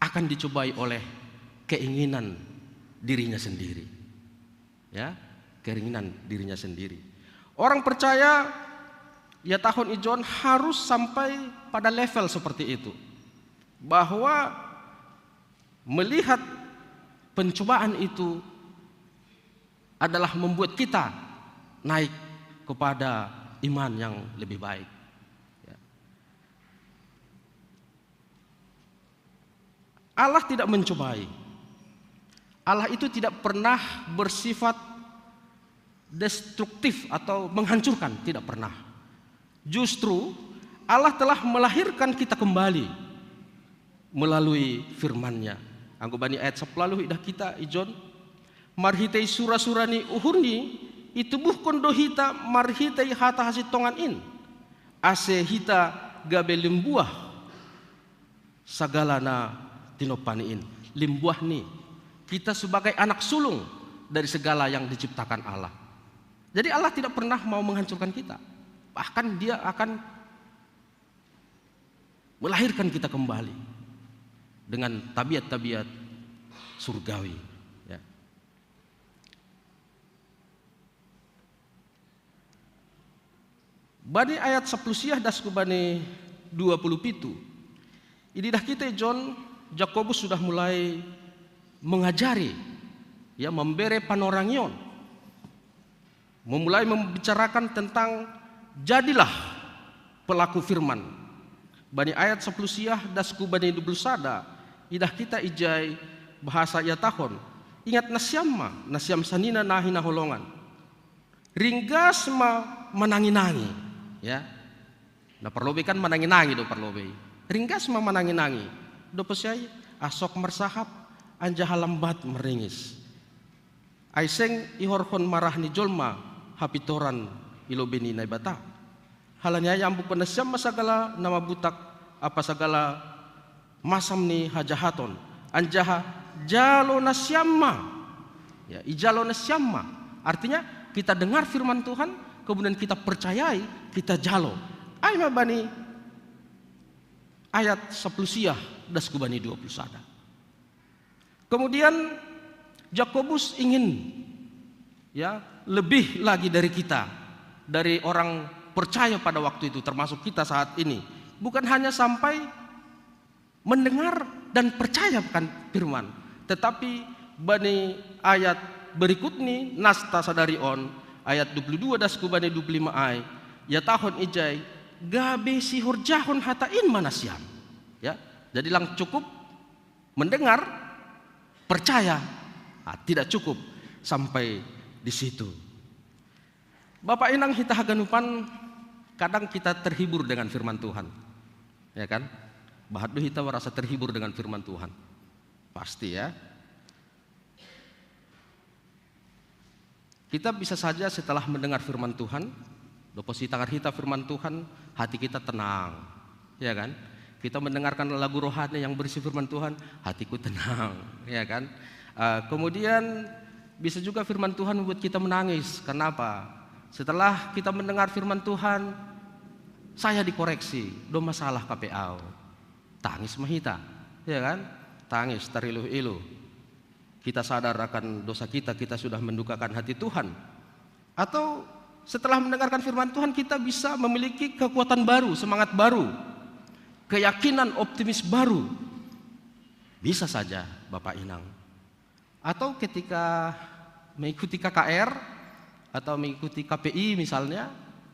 akan dicobai oleh keinginan dirinya sendiri. Ya, keinginan dirinya sendiri. Orang percaya ya tahun ijon harus sampai pada level seperti itu. Bahwa melihat pencobaan itu adalah membuat kita naik kepada iman yang lebih baik. Ya. Allah tidak mencobai. Allah itu tidak pernah bersifat destruktif atau menghancurkan, tidak pernah. Justru Allah telah melahirkan kita kembali melalui firman-Nya. Anggo bani ayat 10 idah kita ijon marhitei sura-surani uhurni itu buhkon dohita marhitei hata hasit tongan in ase hita gabe limbuah sagala na tinopaniin limbuah ni kita sebagai anak sulung dari segala yang diciptakan Allah. Jadi Allah tidak pernah mau menghancurkan kita. Bahkan Dia akan melahirkan kita kembali dengan tabiat-tabiat surgawi. Ya. Bani ayat 10 siah dasku bani 27. Ini dah kita John Jakobus sudah mulai mengajari, ya, memberi panorangion, memulai membicarakan tentang jadilah pelaku firman. Bani ayat 10 siah dasku bani 20 sada idah kita ijai bahasa ya tahun ingat nasyam sanina nahina holongan ringgas menangi-nangi, ya, nah perlobe kan menangi-nangi do perlobe ringgas menangi-nangi do pesyai asok mersahap anjaha lambat meringis. Aiseng ihorhon marah ni jolma hapitoran ilobeni naibata. Halanya yang bukan nasyam masagala nama butak apa sagala masam ni hajahaton. Anjaha jalo nasyamma. Ya, ijalo nasyamma. Artinya kita dengar firman Tuhan, kemudian kita percayai, kita jalo. Aima bani ayat 10 siah dasku bani 20 sada. Kemudian Jakobus ingin, ya, lebih lagi dari kita, dari orang percaya pada waktu itu, termasuk kita saat ini, bukan hanya sampai mendengar dan percaya kan firman, tetapi bani ayat berikut nih nasta sadari on ayat 22 dasku bani 25 ay ya tahun ijai gabe sihur jahon hatain manasyam, ya, jadi lang cukup mendengar percaya, tidak cukup sampai di situ. Bapak inang hita haganupan kadang kita terhibur dengan firman Tuhan, ya kan? Bahadu hita merasa terhibur dengan firman Tuhan, pasti ya. Kita bisa saja setelah mendengar firman Tuhan, doposi tangan kita firman Tuhan, hati kita tenang, ya kan? Kita mendengarkan lagu rohani yang berisi firman Tuhan, hatiku tenang, ya kan? Kemudian bisa juga firman Tuhan membuat kita menangis. Kenapa? Setelah kita mendengar firman Tuhan, saya dikoreksi, do masalah KPAO, tangis mahita, ya kan? Tangis teriluh-iluh. Kita sadar akan dosa kita sudah mendukakan hati Tuhan. Atau setelah mendengarkan firman Tuhan, kita bisa memiliki kekuatan baru, semangat baru, keyakinan optimis baru. Bisa saja Bapak Inang. Atau ketika mengikuti KKR atau mengikuti KPI misalnya,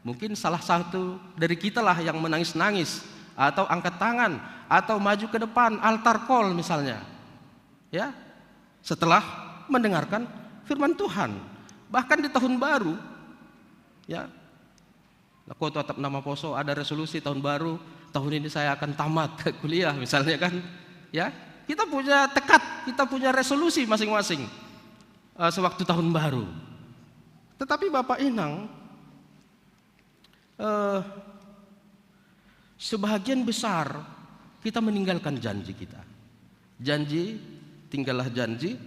mungkin salah satu dari kita lah yang menangis-nangis atau angkat tangan atau maju ke depan altar call misalnya. Ya. Setelah mendengarkan firman Tuhan. Bahkan di tahun baru, ya, aku tetap nama poso ada resolusi tahun baru, tahun ini saya akan tamat kuliah misalnya kan, ya, kita punya tekad, kita punya resolusi masing-masing sewaktu tahun baru. Tetapi Bapak Inang, sebahagian besar kita meninggalkan janji kita. Janji, tinggallah janji.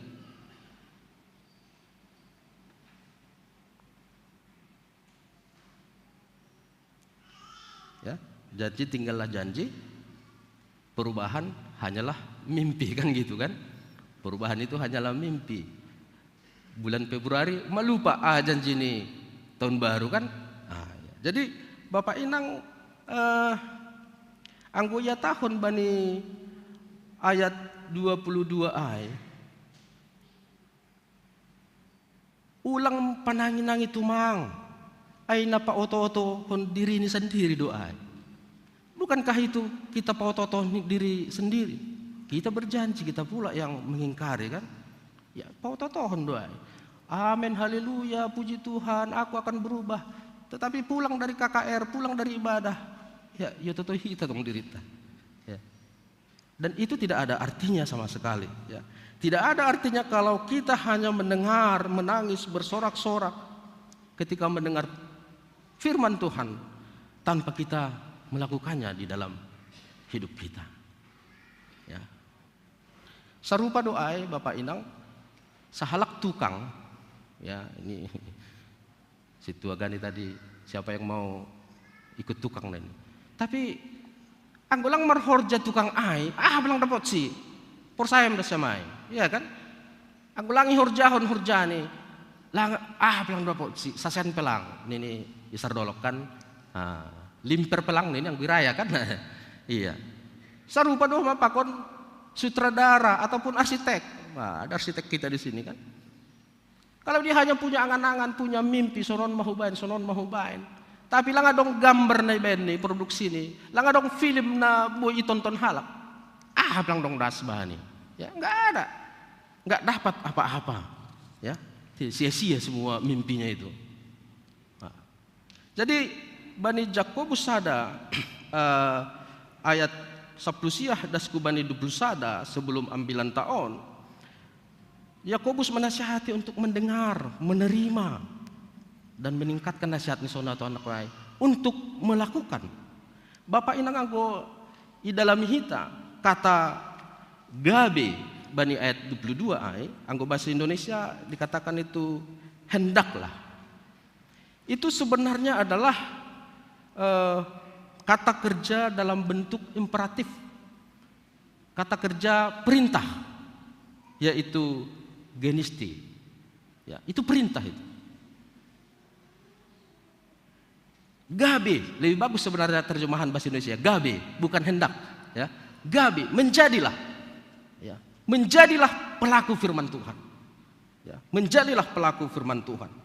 Ya, janji tinggallah janji, perubahan hanyalah mimpi kan gitu kan? Perubahan itu hanyalah mimpi. Bulan Februari melupa janji ini tahun baru kan? Ya. Jadi Bapak Inang anggoya tahun bani ayat 22 ay. Ulang panangin-nangi tumang. Ay napa oto-oto diri ini sendiri doa. Bukankah itu kita oto-oto diri sendiri? Kita berjanji, kita pula yang mengingkari kan? Ya, oto-otohon doa. Amin, haleluya, puji Tuhan, aku akan berubah. Tetapi pulang dari KKR, pulang dari ibadah, ya toto kita dong dirita. Ya. Dan itu tidak ada artinya sama sekali. Ya. Tidak ada artinya kalau kita hanya mendengar, menangis, bersorak-sorak ketika mendengar firman Tuhan tanpa kita melakukannya di dalam hidup kita. Ya. Serupa doa Bapak Inang, sahalak tukang. Ya, ini si tua gani tadi, siapa yang mau ikut tukang ini. Tapi anggulang marhorja tukang ai, belang dapat si porsayam dah samai, ya kan? Anggulangi horjani, lang belang dapat si sasen pelang, ini isar dolok kan, limper pelang ini yang wiraya kan, iya. Serupa doh pakon sutradara ataupun arsitek, ada arsitek kita di sini kan. Kalau dia hanya punya angan-angan, punya mimpi, sonon mahubain, tapi lang adong gambar na iben ni produksi ni, lang adong film na mau itonton halak, belang dong das bahani, ya nggak ada, nggak dapat apa-apa, ya sia-sia semua mimpinya itu. Jadi bani Jakobus sada ayat 10 dasku bani 20 sada sebelum ambilan tahun. Yakobus menasihati untuk mendengar, menerima, dan meningkatkan nasihat ni sona atau anak lain untuk melakukan. Bapak Inang anggo i dalam hita kata gabe bani ayat 22 ay, anggo bahasa Indonesia dikatakan itu hendaklah. Itu sebenarnya adalah kata kerja dalam bentuk imperatif, kata kerja perintah, yaitu genisti, ya itu perintah itu. Gabe lebih bagus sebenarnya terjemahan bahasa Indonesia. Gabe bukan hendak, ya. Gabe menjadilah, ya menjadilah pelaku firman Tuhan, ya menjadilah pelaku firman Tuhan.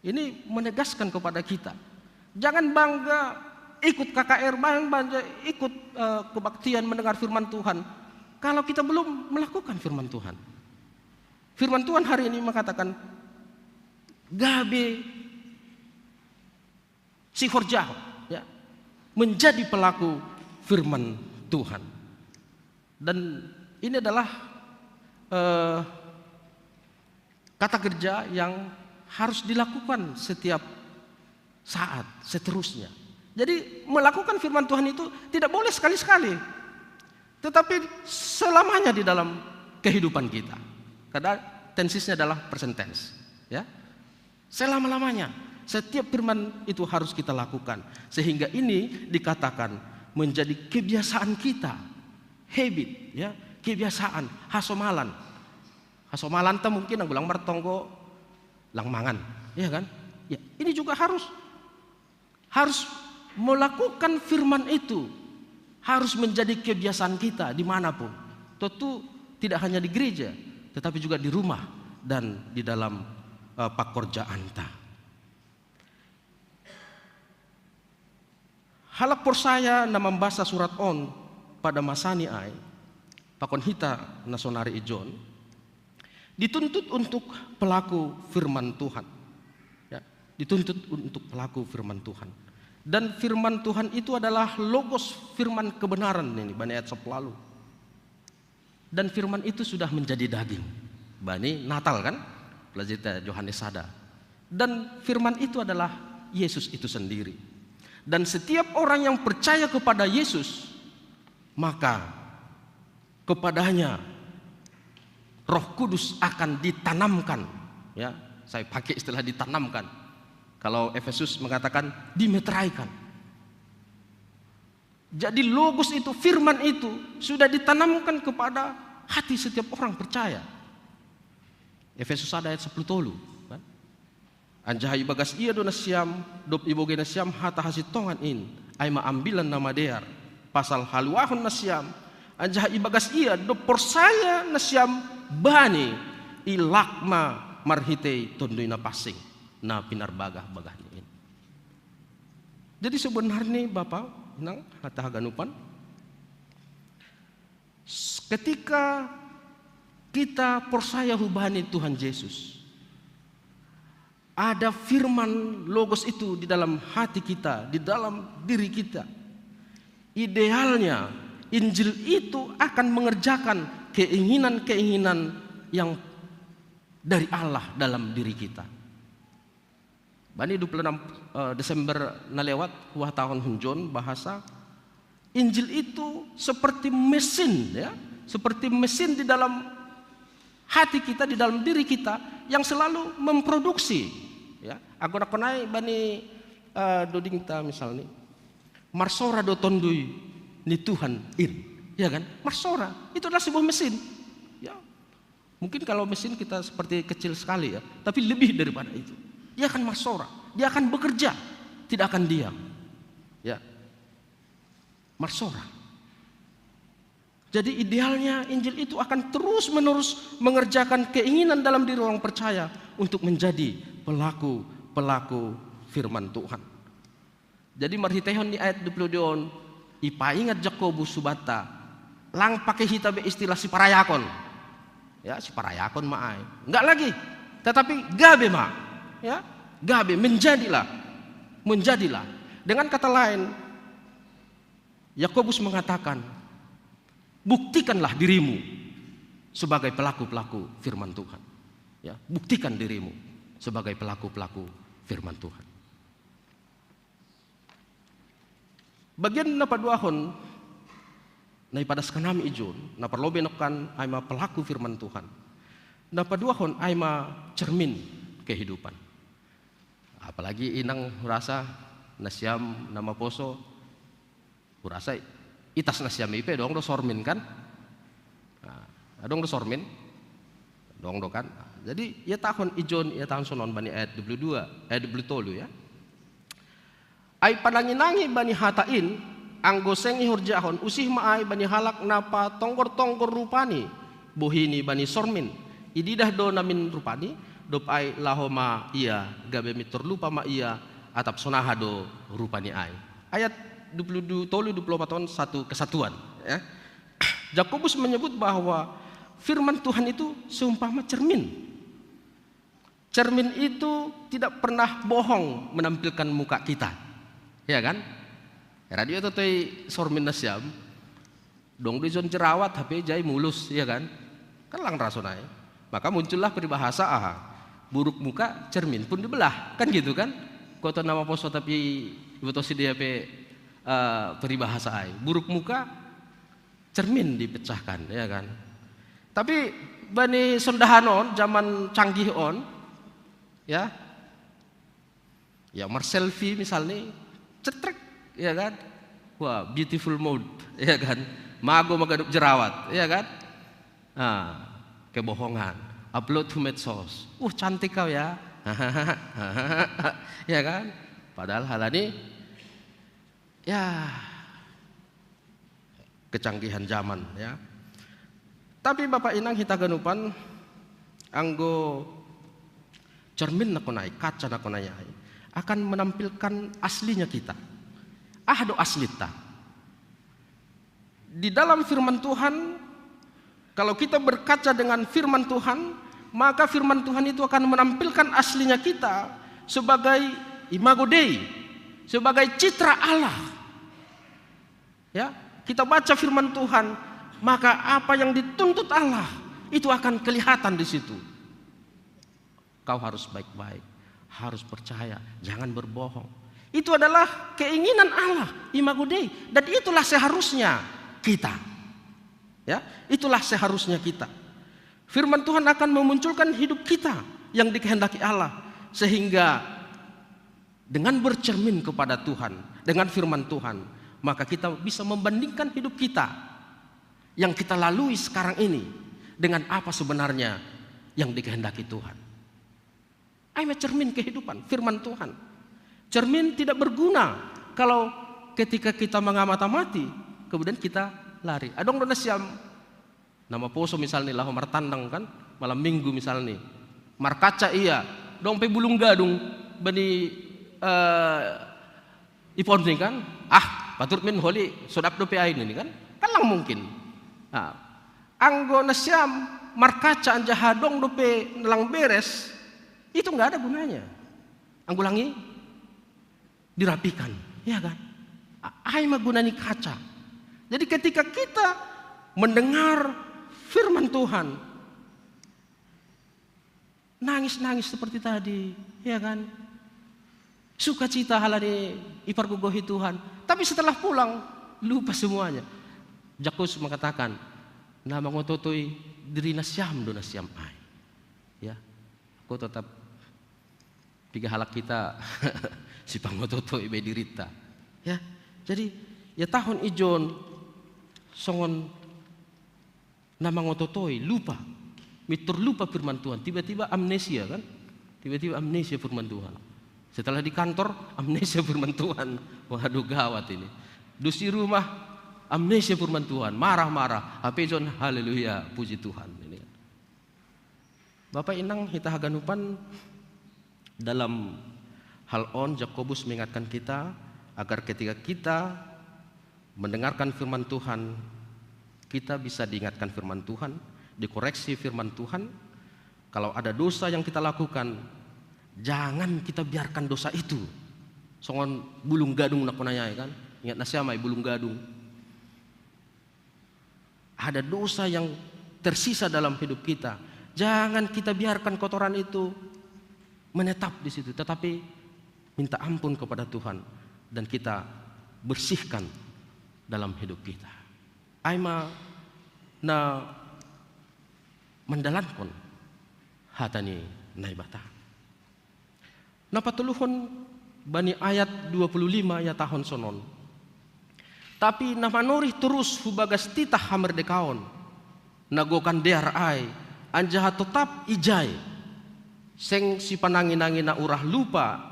Ini menegaskan kepada kita, jangan bangga ikut KKR, bangga ikut kebaktian mendengar firman Tuhan kalau kita belum melakukan firman Tuhan. Firman Tuhan hari ini mengatakan gabe si horjah, ya, menjadi pelaku firman Tuhan. Dan ini adalah kata kerja yang harus dilakukan setiap saat, seterusnya. Jadi melakukan firman Tuhan itu tidak boleh sekali-sekali, tetapi selamanya di dalam kehidupan kita. Karena tensisnya adalah present tense, ya. Selama-lamanya setiap firman itu harus kita lakukan, sehingga ini dikatakan menjadi kebiasaan kita, habit, ya, kebiasaan, hasomalan. Hasomalan ta mungkin anggulang martonggo lang mangan, ya kan? Ya, ini juga harus melakukan firman itu, harus menjadi kebiasaan kita dimanapun. Tentu tidak hanya di gereja, tetapi juga di rumah dan di dalam pekerjaan ta. Halak persaya na membasa surat on pada masani ai pakon hita nasonari ijon dituntut untuk pelaku firman Tuhan, ya, dituntut untuk pelaku firman Tuhan. Dan firman Tuhan itu adalah logos firman kebenaran ini bani ayat sepelalu. Dan firman itu sudah menjadi daging. Bani Natal kan? Pelajita Yohanes Sada. Dan firman itu adalah Yesus itu sendiri. Dan setiap orang yang percaya kepada Yesus, maka kepadanya Roh Kudus akan ditanamkan, ya. Saya pakai istilah ditanamkan. Kalau Efesus mengatakan dimeteraikan. Jadi logos itu, firman itu sudah ditanamkan kepada hati setiap orang percaya. Efesus ada ayat 10 tolu, kan? Anjahayu bagas ia do nasiam dop iboge nasiam hata hasit tongan in aima ambilan nama dear pasal haluahun nasiam anjahayu bagas ia dop persaya nasiam bani ilakma marhitei tondoi na pasing na pinarbagah-bagahnya ini. Jadi sebenarnya Bapak nang hata haganupan, ketika kita percaya hubani Tuhan Yesus, ada firman logos itu di dalam hati kita, di dalam diri kita. Idealnya Injil itu akan mengerjakan keinginan-keinginan yang dari Allah dalam diri kita. Bani 26 Desember na lewat wah tahun hunjon bahasa Injil itu seperti mesin, ya, seperti mesin di dalam hati kita, di dalam diri kita yang selalu memproduksi, ya. Agora-konai bani doding ta misalnya marsora do tondui ni Tuhan in, ya kan? Marsora itu adalah sebuah mesin, ya. Mungkin kalau mesin kita seperti kecil sekali, ya, tapi lebih daripada itu. Dia akan marsora, dia akan bekerja, tidak akan diam, ya. Marsora. Jadi idealnya Injil itu akan terus-menerus mengerjakan keinginan dalam diri orang percaya untuk menjadi pelaku firman Tuhan. Jadi marhitehon di ayat 22 ipa ingat Jakobus subata lang pakai hita be istilah si parayakon. Ya, si parayakon maai. Enggak lagi, tetapi gabe ma. Ya, gabe menjadilah. Dengan kata lain, Yakobus mengatakan, buktikanlah dirimu sebagai pelaku-pelaku firman Tuhan. Ya, buktikan dirimu sebagai pelaku-pelaku firman Tuhan. Bagian napaduahon na ipadas kanami ijon na perlobe nokkan ay ma pelaku firman Tuhan. Napaduahon ay ma cermin kehidupan. Apalagi inang rasa nasiam nama poso kurasa itas nasiam ipe dong do sormin kan? Nah, dong do sormin. Dong do kan. Jadi ya tahun ijon ya tahun sonon bani ayat 22 ayat 23 ya. Ay pananginangi bani hatain anggo sengi hurjahon usih maay bani halak napa tonggor-tonggor rupani bohini bani sormin ididah do namin rupani dop ay lahoma iya gabe mitur lupa ma iya atap sonaha do rupani ay. Ayat 22 tolu 24 tahun satu kesatuan, ya. Jakobus menyebut bahwa firman Tuhan itu seumpama cermin. Cermin itu tidak pernah bohong menampilkan muka kita. Ya kan? Radio itu sormin nasyam. Dong di zon jerawat HP jai mulus, ya kan? Kan lang rasonai. Maka muncullah peribahasa buruk muka cermin pun dibelah, kan gitu kan? Kota nama poso tapi ibotosi dia pe peribahasa ai. Buruk muka cermin dipecahkan, ya kan. Tapi bani sondahan on zaman canggih on, ya selfie misalnya cetrek, ya kan. Wah, beautiful mode, ya kan. Mago magadup jerawat, ya kan. Kebohongan, upload to medsos. Cantik kau ya. Ya kan. Padahal hal ini ya kecanggihan zaman, ya. Tapi Bapak Inang hitaganupan anggo cermin nakonai, kaca nakonai akan menampilkan aslinya kita. Do aslita. Di dalam firman Tuhan, kalau kita berkaca dengan firman Tuhan, maka firman Tuhan itu akan menampilkan aslinya kita sebagai imago Dei, sebagai citra Allah. Ya, kita baca firman Tuhan, maka apa yang dituntut Allah itu akan kelihatan di situ. Kau harus baik-baik, harus percaya, jangan berbohong. Itu adalah keinginan Allah, imago Dei, dan itulah seharusnya kita. Ya, itulah seharusnya kita. Firman Tuhan akan memunculkan hidup kita yang dikehendaki Allah, sehingga dengan bercermin kepada Tuhan, dengan firman Tuhan, maka kita bisa membandingkan hidup kita yang kita lalui sekarang ini dengan apa sebenarnya yang dikehendaki Tuhan. Ayo cermin kehidupan firman Tuhan. Cermin tidak berguna kalau ketika kita mengamati, kemudian kita lari. Adong dona siam nama poso misalnya lah martandang kan malam minggu misalnya markaca iya dong pe bulung gadung bani ipon nih kan patur min holi sodap dope ain ini kan lang mungkin. Anggo na siam markaca anjahadong dope nelang beres itu nggak ada gunanya. Anggulangi dirapikan, ya kan? Ai magunani kaca. Jadi ketika kita mendengar firman Tuhan, nangis-nangis seperti tadi, ya kan? Sukacita halani ipargogohi Tuhan. Tapi setelah pulang lupa semuanya. Jakobus mengatakan, nama ngototoi diri nasyam do nasyam ai. Ya, aku tetap tiga halak kita si pangototo ibe dirita. Ya, jadi ya tahun ijon songon nama ngototoi lupa, mitur lupa firman Tuhan. Tiba-tiba amnesia kan? Tiba-tiba amnesia firman Tuhan. Setelah di kantor amnesia firman Tuhan. Waduh gawat ini. Dusi rumah amnesia firman Tuhan, marah-marah. HP jon haleluya, puji Tuhan ini. Bapak Inang kita haganupan dalam hal on Jakobus mengingatkan kita agar ketika kita mendengarkan firman Tuhan, kita bisa diingatkan firman Tuhan, dikoreksi firman Tuhan. Kalau ada dosa yang kita lakukan, jangan kita biarkan dosa itu. Songon bulung gadung nakonanya kan, ingat nasyamai bulung gadung. Ada dosa yang tersisa dalam hidup kita, jangan kita biarkan kotoran itu menetap di situ, tetapi minta ampun kepada Tuhan dan kita bersihkan dalam hidup kita. Aima na mendalankon hatani naibata. Na patuluhon bani ayat 25 ya tahun sonon. Tapi na manorih terus hubagas titah hamerdekaon. Nagokan dear ai anjaha tetap ijai. Seng si panangin-angin na urah lupa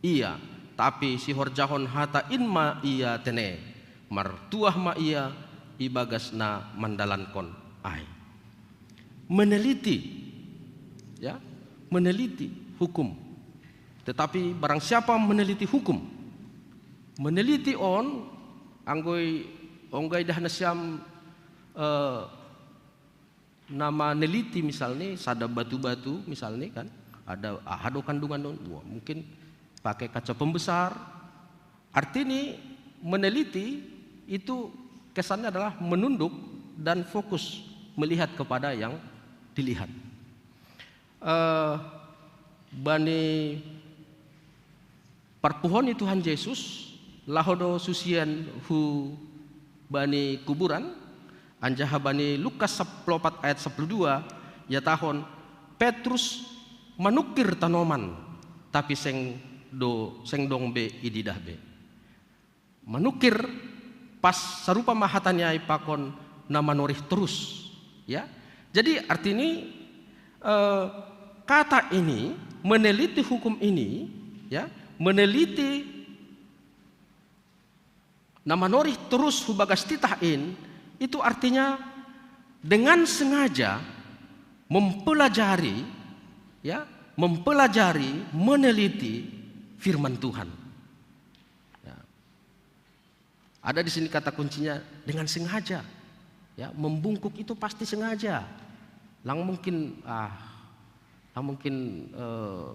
iya, tapi si horjahon hata inma iya tene martuah ma iya ibagas na mandalankon ai. Meneliti, ya, meneliti hukum. Tetapi barang siapa meneliti hukum, meneliti on anggoy onggay dah nasyam nama neliti misalnya sada batu-batu misalnya kan ada hado kandungan don, mungkin pakai kaca pembesar. Artinya meneliti itu kesannya adalah menunduk dan fokus melihat kepada yang dilihat. Bani Parpuhoni Tuhan Yesus lahodo susian hu bani kuburan anjaha bani Lukas 14 ayat 12 ya tahun Petrus manukir tanoman tapi seng dong be ididah be manukir pas sarupa mahatanya ipakon nama norih terus ya. Jadi artinya kata ini meneliti hukum ini ya, meneliti nama norih terus hubagas titahin itu artinya dengan sengaja mempelajari ya, mempelajari, meneliti firman Tuhan. Ya. Ada di sini kata kuncinya dengan sengaja. Ya, membungkuk itu pasti sengaja. Lang mungkin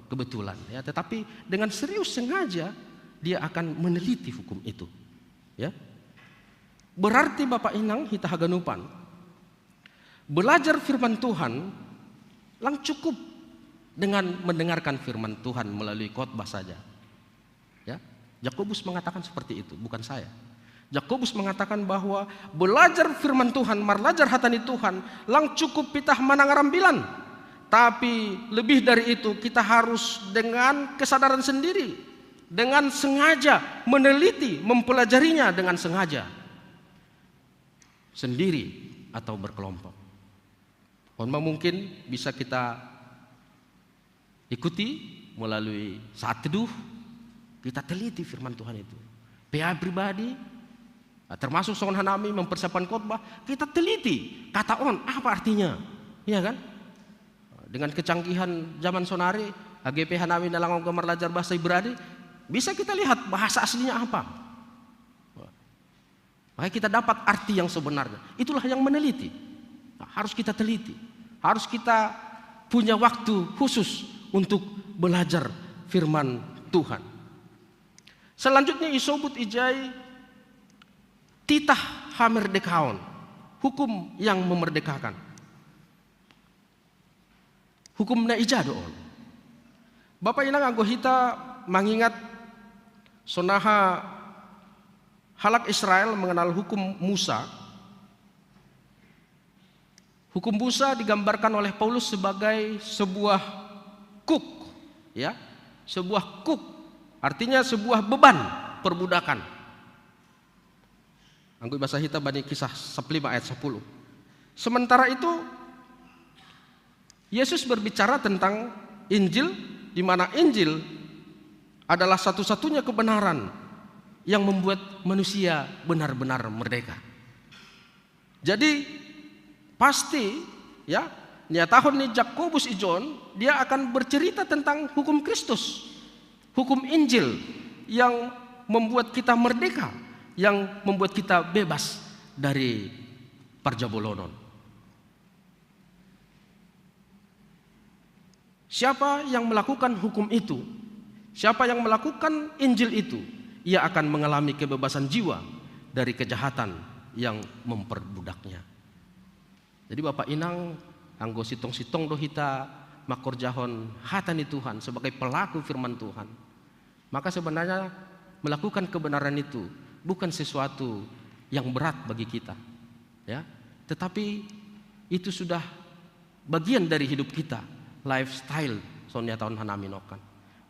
kebetulan ya, tetapi dengan serius sengaja dia akan meneliti hukum itu. Ya. Berarti Bapak Inang hita haganupan belajar firman Tuhan lang cukup dengan mendengarkan firman Tuhan melalui khotbah saja. Ya. Yakobus mengatakan seperti itu, bukan saya. Yakobus mengatakan bahwa belajar firman Tuhan, marlajar hatani Tuhan, lang cukup pitah manangarambilan. Tapi lebih dari itu kita harus dengan kesadaran sendiri, dengan sengaja meneliti, mempelajarinya dengan sengaja. Sendiri atau berkelompok. Mungkin bisa kita ikuti melalui saat teduh, kita teliti firman Tuhan itu. PA pribadi, termasuk songon hanami mempersiapkan khotbah, kita teliti kata on apa artinya, iya kan? Dengan kecanggihan zaman sonari, AGP hanami dalam belajar bahasa Ibrani, bisa kita lihat bahasa aslinya apa. Makanya kita dapat arti yang sebenarnya. Itulah yang meneliti. Nah, harus kita teliti, harus kita punya waktu khusus untuk belajar firman Tuhan. Selanjutnya isobut ijai titah hamerdekaon, hukum yang memerdekakan. Hukumna ijadoon. Bapak inang anggo hita mengingat sonaha halak Israel mengenal hukum Musa. Hukum Musa digambarkan oleh Paulus sebagai sebuah kuk, ya, sebuah kuk, artinya sebuah beban perbudakan. Anggo bahasa hita bani kisah 15 ayat 10. Sementara itu Yesus berbicara tentang Injil, di mana Injil adalah satu-satunya kebenaran yang membuat manusia benar-benar merdeka. Jadi pasti ya, tahun ini Yakobus ijon dia akan bercerita tentang hukum Kristus, hukum Injil yang membuat kita merdeka, yang membuat kita bebas dari parjabolonon. Siapa yang melakukan hukum itu, siapa yang melakukan Injil itu, ia akan mengalami kebebasan jiwa dari kejahatan yang memperbudaknya. Jadi Bapak Inang, anggo sitong-sitong dohita makor jahon hatani Tuhan sebagai pelaku firman Tuhan. Maka sebenarnya melakukan kebenaran itu bukan sesuatu yang berat bagi kita, ya. Tetapi itu sudah bagian dari hidup kita, lifestyle sonya tahun hanaminokan.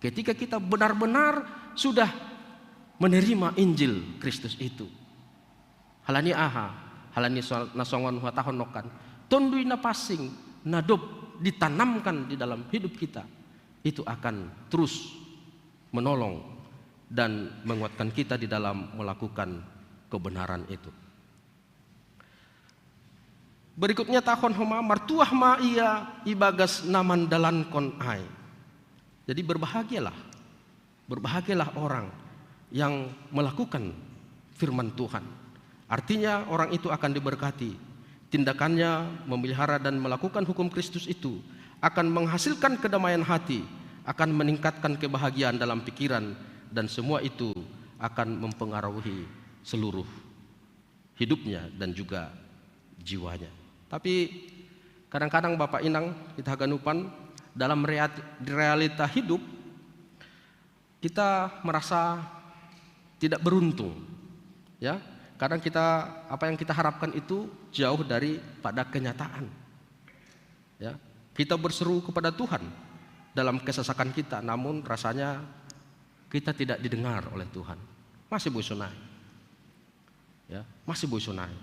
Ketika kita benar-benar sudah menerima Injil Kristus itu, halani halani nasongon tahun nokan, tondui napasing nadop ditanamkan di dalam hidup kita, itu akan terus menolong dan menguatkan kita di dalam melakukan kebenaran itu. Berikutnya tahun homa martuah ma ia ibagas naman dalan kon ai. Jadi berbahagialah orang yang melakukan firman Tuhan. Artinya orang itu akan diberkati. Tindakannya memelihara dan melakukan hukum Kristus itu akan menghasilkan kedamaian hati, akan meningkatkan kebahagiaan dalam pikiran, dan semua itu akan mempengaruhi seluruh hidupnya dan juga jiwanya. Tapi kadang-kadang Bapak Inang kita ganupan dalam realita hidup kita merasa tidak beruntung, ya. Kadang apa yang kita harapkan itu jauh daripada kenyataan. Ya, kita berseru kepada Tuhan dalam kesesakan kita, namun rasanya kita tidak didengar oleh Tuhan. Masih bosanai. Ya, masih bosanai.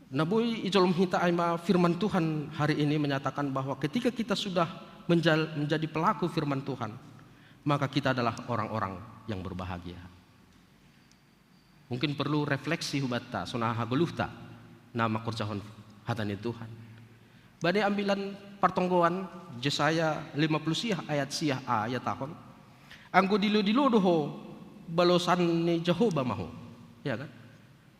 Nabui ijolom hita aima firman Tuhan hari ini menyatakan bahwa ketika kita sudah menjadi pelaku firman Tuhan, maka kita adalah orang-orang yang berbahagia. Mungkin perlu refleksi hubata sonaha goluhta nama kurcahon hatani Tuhan. Badai ambilan pertonggoan Yesaya 50 siah ayat siah a ya tahun. Anggo dilo doho balosan ni Jehovah maho. Ya kan?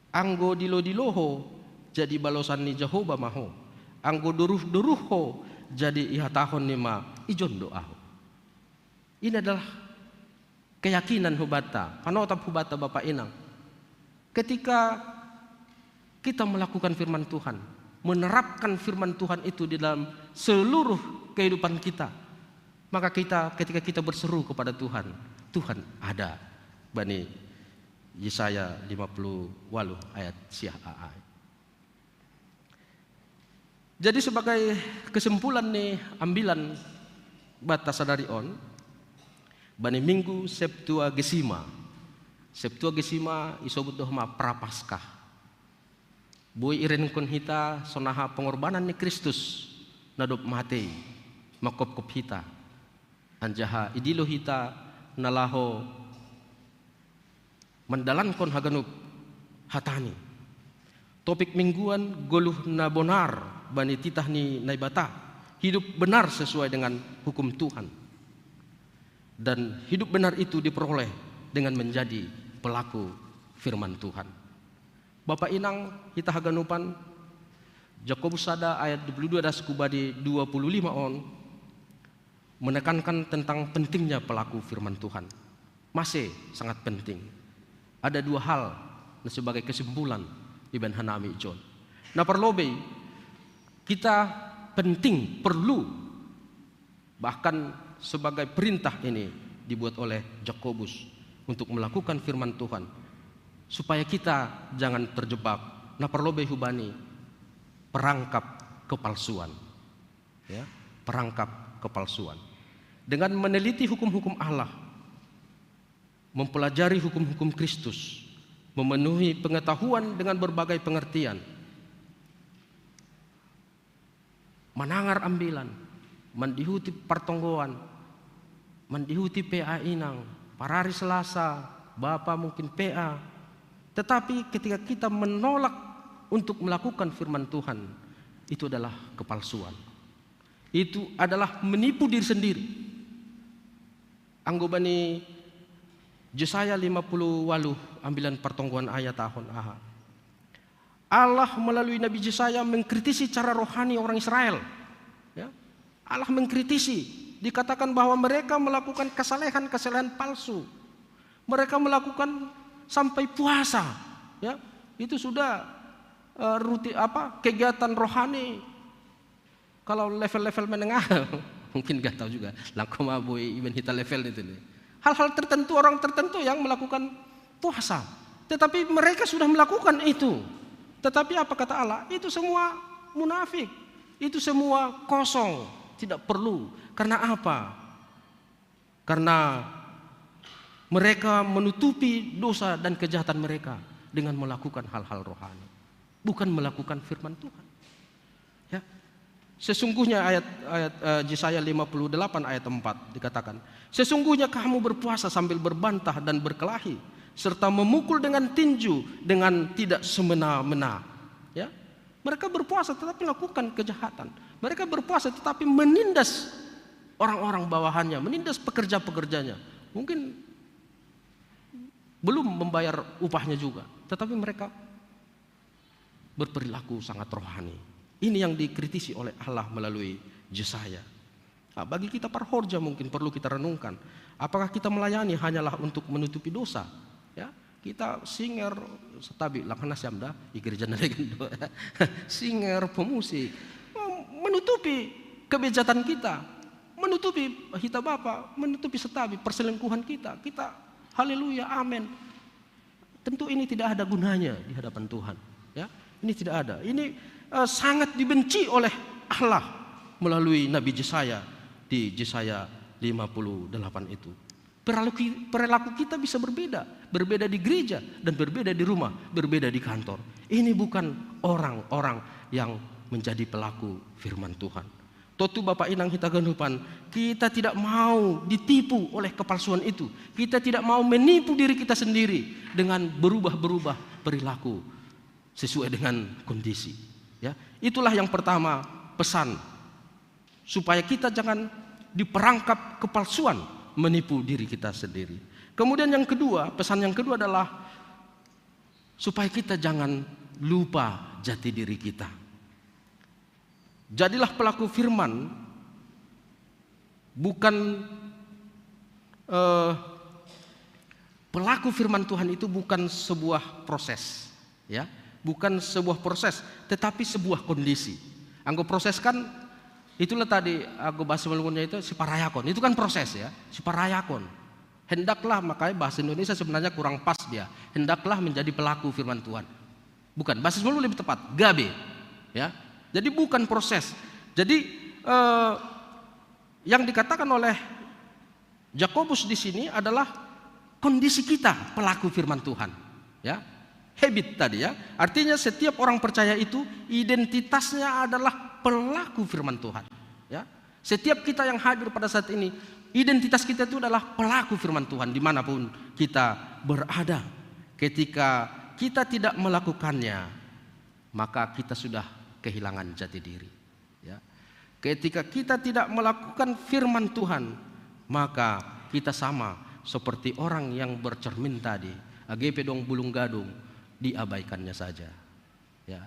Anggo dilo ho jadi balosan ni Jehovah maho. Anggo duruh ho jadi ihatahon ni ma ijon doa. Ini adalah keyakinan hubata, panotap hubata Bapak Inang. Ketika kita melakukan firman Tuhan, menerapkan firman Tuhan itu di dalam seluruh kehidupan kita, maka ketika kita berseru kepada Tuhan, Tuhan ada. Bani Yesaya 50 waluh ayat siah a. Jadi sebagai kesimpulan nih ambilan bata sadarion, bani Minggu Septuagesima isobut dohma prapaskah. Boy iren kon hita sonaha pengorbanan ni Kristus nadop mate makop hita. Anjaha idilo hita nalaho mendalan kon haganup hatani. Topik mingguan goluh na bonar bani titah ni naibata. Hidup benar sesuai dengan hukum Tuhan. Dan hidup benar itu diperoleh dengan menjadi pelaku firman Tuhan. Bapak Inang kita haganupan Jakobus sada ayat 22 das kubadi 25 on menekankan tentang pentingnya pelaku firman Tuhan. Masih sangat penting. Ada dua hal sebagai kesimpulan Iban Hanami John. Nah perlobe kita perlu bahkan sebagai perintah ini dibuat oleh Jakobus untuk melakukan firman Tuhan supaya kita jangan terjebak na perlobe hubani perangkap kepalsuan, ya, perangkap kepalsuan. Dengan meneliti hukum-hukum Allah, mempelajari hukum-hukum Kristus, memenuhi pengetahuan dengan berbagai pengertian, manangar ambilan, mandihuti pertonggoan, mandihuti PA Inang, parari Selasa, Bapak mungkin PA. Tetapi ketika kita menolak untuk melakukan firman Tuhan, itu adalah kepalsuan. Itu adalah menipu diri sendiri. Anggobani Yesaya 50 waluh ambilan pertonggoan ayat tahun aha. Allah melalui Nabi Yesaya mengkritisi cara rohani orang Israel. Ya. Allah mengkritisi. Dikatakan bahwa mereka melakukan kesalehan-kesalehan palsu. Mereka melakukan sampai puasa, ya. Itu sudah kegiatan rohani. Kalau level-level menengah mungkin gak tahu juga. Langkau mabui iban hita level itu nih. Hal-hal tertentu, orang tertentu yang melakukan puasa. Tetapi mereka sudah melakukan itu. Tetapi apa kata Allah? Itu semua munafik. Itu semua kosong. Tidak perlu. Karena apa? Karena mereka menutupi dosa dan kejahatan mereka dengan melakukan hal-hal rohani, bukan melakukan firman Tuhan. Ya. Sesungguhnya ayat Yesaya 58 ayat 4 dikatakan, sesungguhnya kamu berpuasa sambil berbantah dan berkelahi, serta memukul dengan tinju dengan tidak semena-mena. Ya. Mereka berpuasa tetapi melakukan kejahatan. Mereka berpuasa tetapi menindas orang-orang bawahannya, menindas pekerja-pekerjanya. Mungkin belum membayar upahnya juga, tetapi mereka berperilaku sangat rohani. Ini yang dikritisi oleh Allah melalui Yesaya. Nah, bagi kita para horja mungkin perlu kita renungkan, apakah kita melayani hanyalah untuk menutupi dosa? Ya, kita singer, setabi lakana syamda, gereja negendo, singer, pemusik, menutupi kebejatan kita, menutupi hita Bapa, menutupi setabi perselingkuhan kita. Kita haleluya, amin. Tentu ini tidak ada gunanya di hadapan Tuhan. Ya, ini tidak ada. Ini sangat dibenci oleh Allah melalui Nabi Yesaya di Yesaya 58 itu. Perilaku kita bisa berbeda di gereja dan berbeda di rumah, berbeda di kantor. Ini bukan orang-orang yang menjadi pelaku firman Tuhan. Totu Bapak Inang kita ganupan, kita tidak mau ditipu oleh kepalsuan itu. Kita tidak mau menipu diri kita sendiri dengan berubah-berubah perilaku sesuai dengan kondisi. Ya, itulah yang pertama pesan supaya kita jangan diperangkap kepalsuan, menipu diri kita sendiri. Kemudian yang kedua, pesan yang kedua adalah supaya kita jangan lupa jati diri kita. Jadilah pelaku firman, bukan pelaku firman Tuhan itu bukan sebuah proses, ya, bukan sebuah proses, tetapi sebuah kondisi. Anggo proses kan itulah tadi aku bahas sebelumnya itu siparayakon, itu kan proses ya, siparayakon. Hendaklah, makanya bahasa Indonesia sebenarnya kurang pas dia. Hendaklah menjadi pelaku firman Tuhan. Bukan, bahasa sebelum lebih tepat, gabe, ya. Jadi bukan proses. Jadi yang dikatakan oleh Yakobus di sini adalah kondisi kita pelaku firman Tuhan, ya. Habit tadi ya. Artinya setiap orang percaya itu identitasnya adalah pelaku firman Tuhan, ya. Setiap kita yang hadir pada saat ini, identitas kita itu adalah pelaku firman Tuhan dimanapun kita berada. Ketika kita tidak melakukannya, maka kita sudah kehilangan jati diri, ya. Ketika kita tidak melakukan firman Tuhan, maka kita sama seperti orang yang bercermin tadi, AGP dong bulung gadung, diabaikannya saja, ya.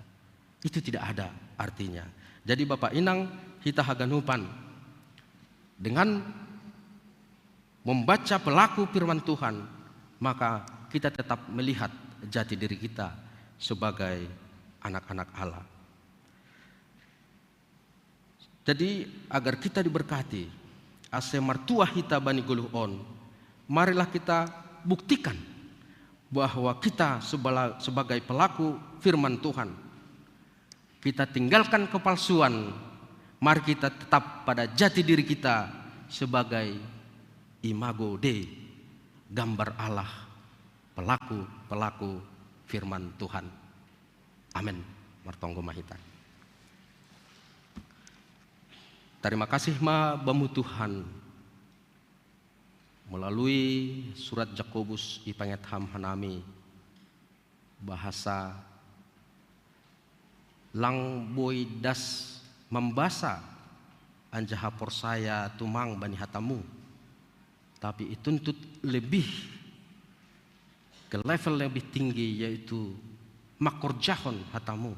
Itu tidak ada artinya. Jadi Bapak Inang kita haganupan dengan membaca pelaku firman Tuhan, maka kita tetap melihat jati diri kita sebagai anak-anak Allah. Jadi agar kita diberkati, ase martua hita bani guluhon, marilah kita buktikan bahwa kita sebagai pelaku firman Tuhan. Kita tinggalkan kepalsuan, mari kita tetap pada jati diri kita sebagai imago Dei, gambar Allah, pelaku firman Tuhan. Amin. Martonggo mahita. Terima kasih ma bamu Tuhan melalui surat Yakobus ipanget ham hanami bahasa lang boy das membasa anjaha porsaya tumang bani hatamu, tapi ituntut lebih ke level lebih tinggi, yaitu makorjahon hatamu.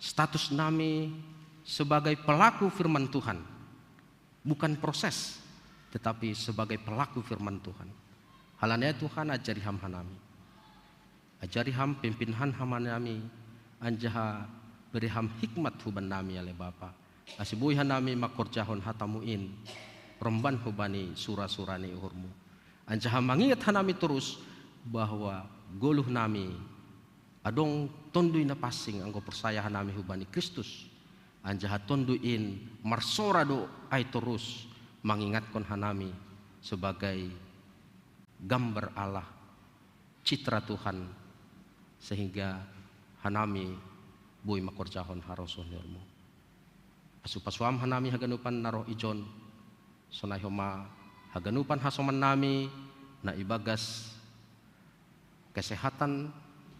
Status nami sebagai pelaku firman Tuhan, bukan proses, tetapi sebagai pelaku firman Tuhan. Halanya Tuhan ajari ham hanami, ajari ham pimpinhan hamanami, anjaha beri ham hikmat huban nami oleh Bapa. Asibuy hanami makorjahon hatamuin, remban hubani surah-surani uhurmu. Anjaha mangingat hanami terus bahwa goluh nami adong tonduy na passing anggo persaya hanami hubani Kristus. Anjaha tonduin marsorado ay terus mengingatkan hanami sebagai gambar Allah, citra Tuhan, sehingga hanami boy makorjahon haroson nirmo. Asupasuam hanami haganupan naroh ijon sonay homa haganupan hasoman nami na ibagas kesehatan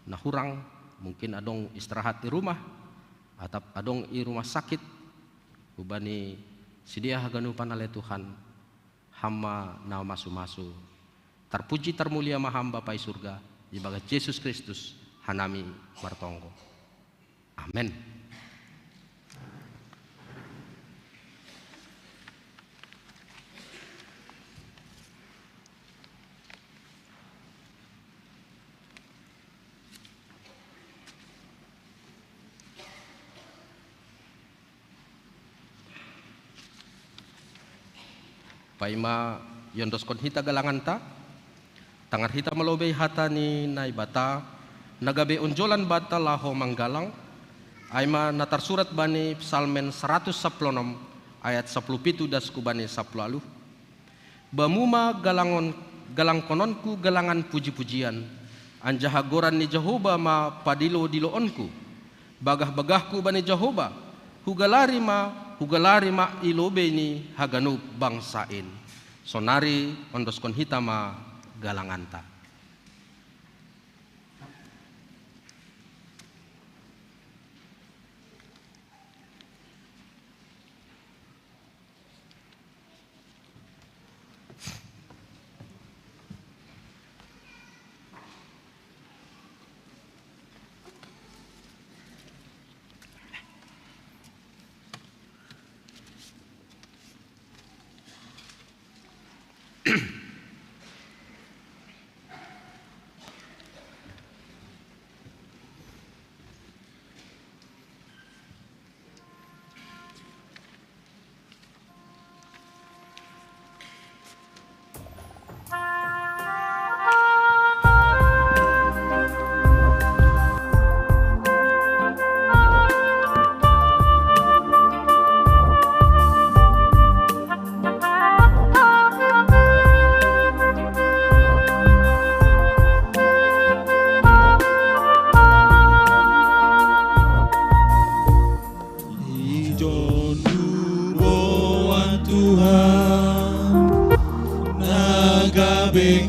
na hurang, mungkin adong istirahat di rumah atau adong i rumah sakit, ubani sidia haganupan ale Tuhan hamba na masu-masu. Terpuji termulia maham Bapa i surga ibagas Yesus Kristus hanami martonggo. Amin. paima yondoskon hita galanganta, tangar hita malobey hata ni naibata, nagabe onjolan bata laho manggalang, aima natarsurat bani Psalmen 116 ayat 17 das kubani 10. Bamuma galang kononku galangan puji-pujian, anjahagoran ni Jehovah ma padilo-diloonku, bagah-bagahku bani Jehovah, hugalari ma ilobe ni haganub bangsain, sonari ondoskon hitama galanganta.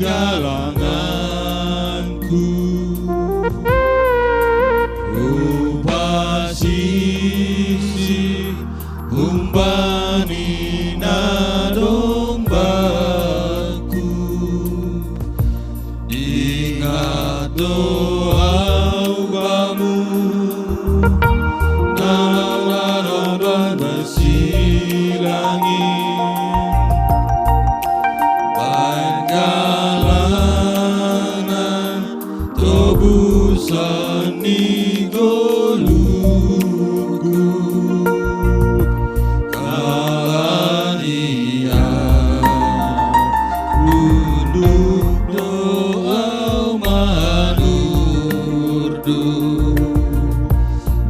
galanganku, upasisi umbani na dombaku, ingat doa ubamu, nama dan bersilangi. Sani golugu kalania unduk doa manurdu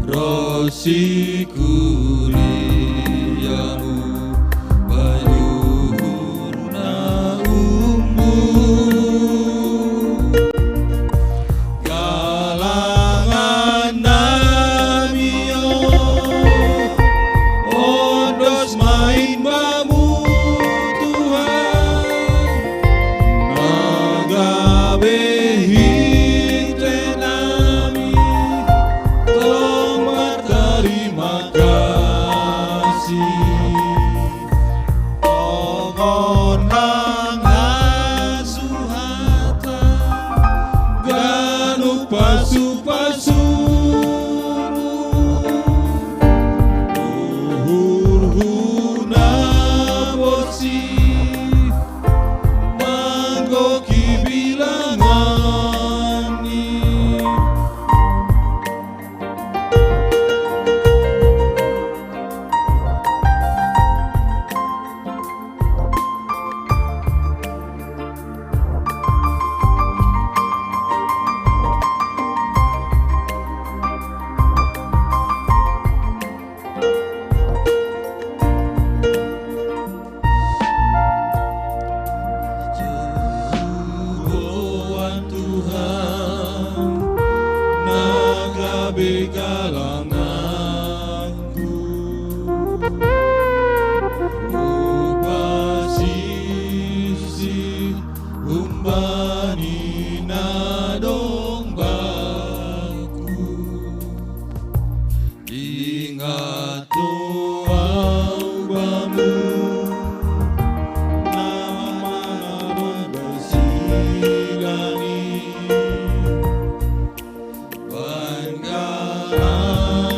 rosi kuliamu bayuna umbu galanganku, upasisi umbani na dombaku, ingat doa ubamu, nama bersilangi. Banggalan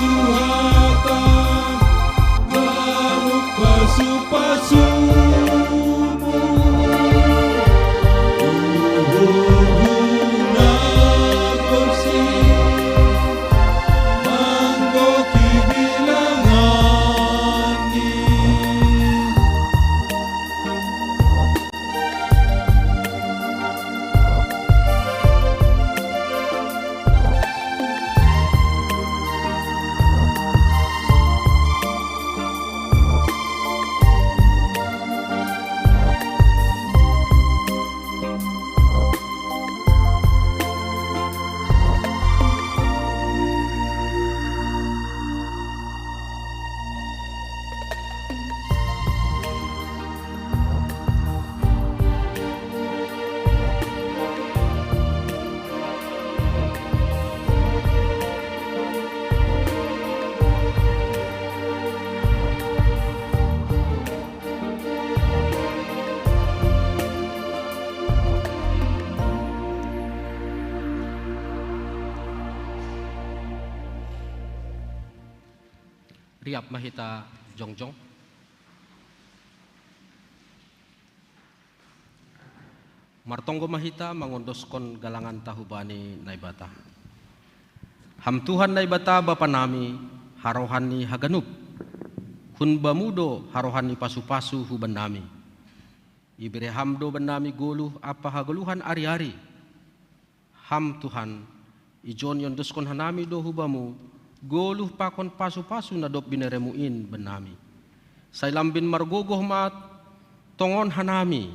suhata garuk pasu-pasumu Uhuna bersih manggoki bilangani Riap mahita jongjong. Martonggo mahita mangondoskan galangan tahubani naibata. Ham Tuhan naibata bapa nami harohani haganup. Hun bamudo harohani pasu-pasu huban nami. Ibere hamdo ban nami goluh apa hagaluhan ari-ari. Ham Tuhan ijon yondoskon hanami do hubamu goluh pakon pasu-pasu na dop bineremuin benami. Sailambin margogoh mat tongon hanami.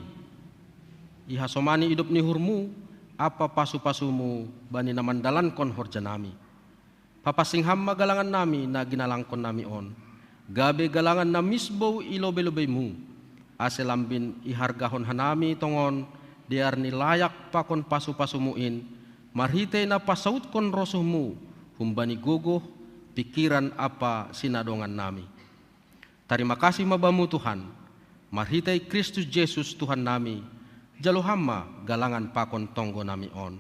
Ihasomani hidup ni hurmu apa pasu-pasumu bani namandalan kon horjanami. Papasing hamma galangan nami na ginalangkon nami on. Gabe galangan na misbo ilobe-lobemu. Aselambin ihargahon hanami tongon diar ni layak pakon pasu-pasumuin. Marhite na pasaut kon rosuhmu humbani gogoh pikiran apa sinadongan nami. Terima kasih mabamu Tuhan. Marhitai Kristus Yesus Tuhan nami. Jalo hamma galangan pakon tonggo nami on.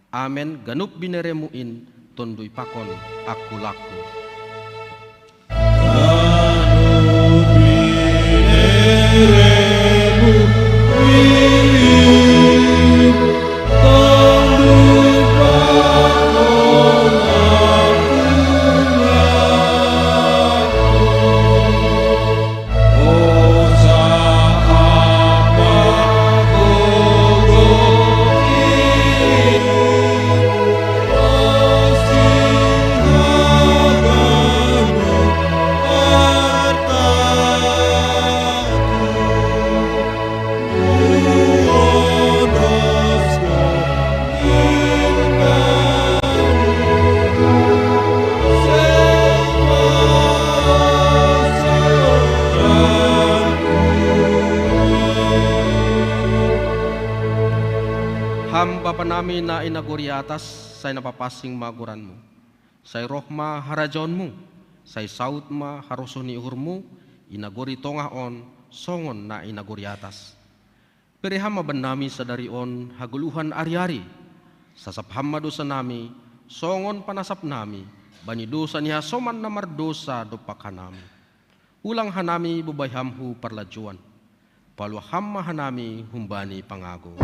Amen. Ganup bineremuin tondui pakon aku laku. Bapa nami na inaguri atas, say napapasing maguranmu. Say rohma harajonmu, say saut ma harusuni uhurmu, inaguri tongaon, songon na inaguri atas. Perihama ban nami sadari on haguluhan ari-ari, sasap hamma dosa nami, songon panasap nami, bani dosa niya soman na mardosa dopak hanami. Ulang hanami bubay hamhu parlajuan, palwa hamma hanami humbani pangago.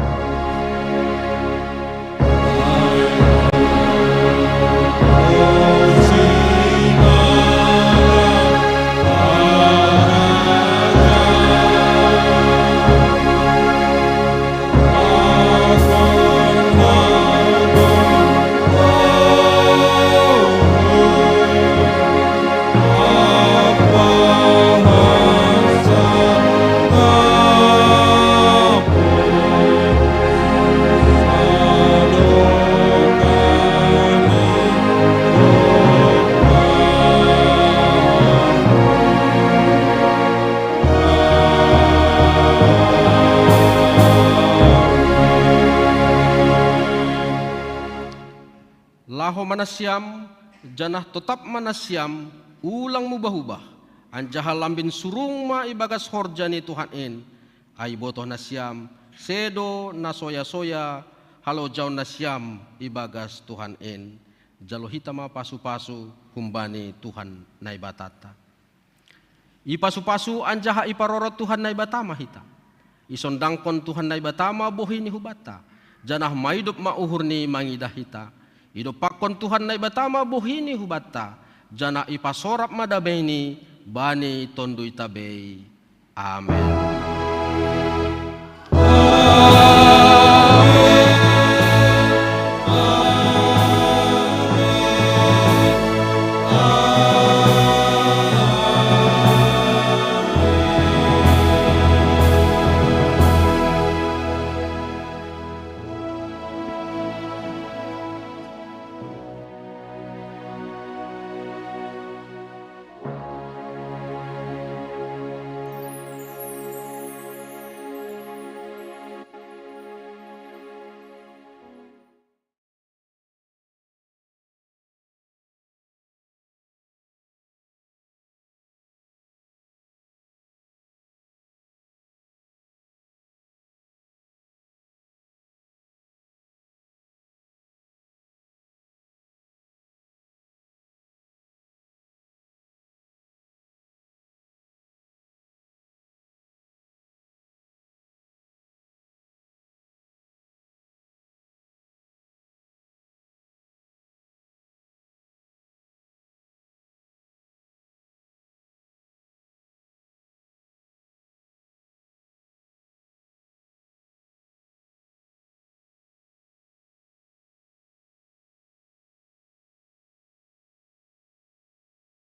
Laho manasyam, janah tetap manasyam, ulang mubah-ubah. Anjahal lambin surung ma ibagas horjani Tuhan in, ay botoh nasyam, sedo na soya-soya, halo jaw nasyam ibagas Tuhan in. jalo hitama pasu-pasu humbani Tuhan nai batata. Ipasu-pasu anjaha iparorot Tuhan nai batama hita. Isondangkon Tuhan nai batama bohini hubata. Janah maidup mauhurni mangidah hita. Idup pakon Tuhan nai batama bohini hubata. Janah ipasorap madabeni bani tondui tabei. Amen.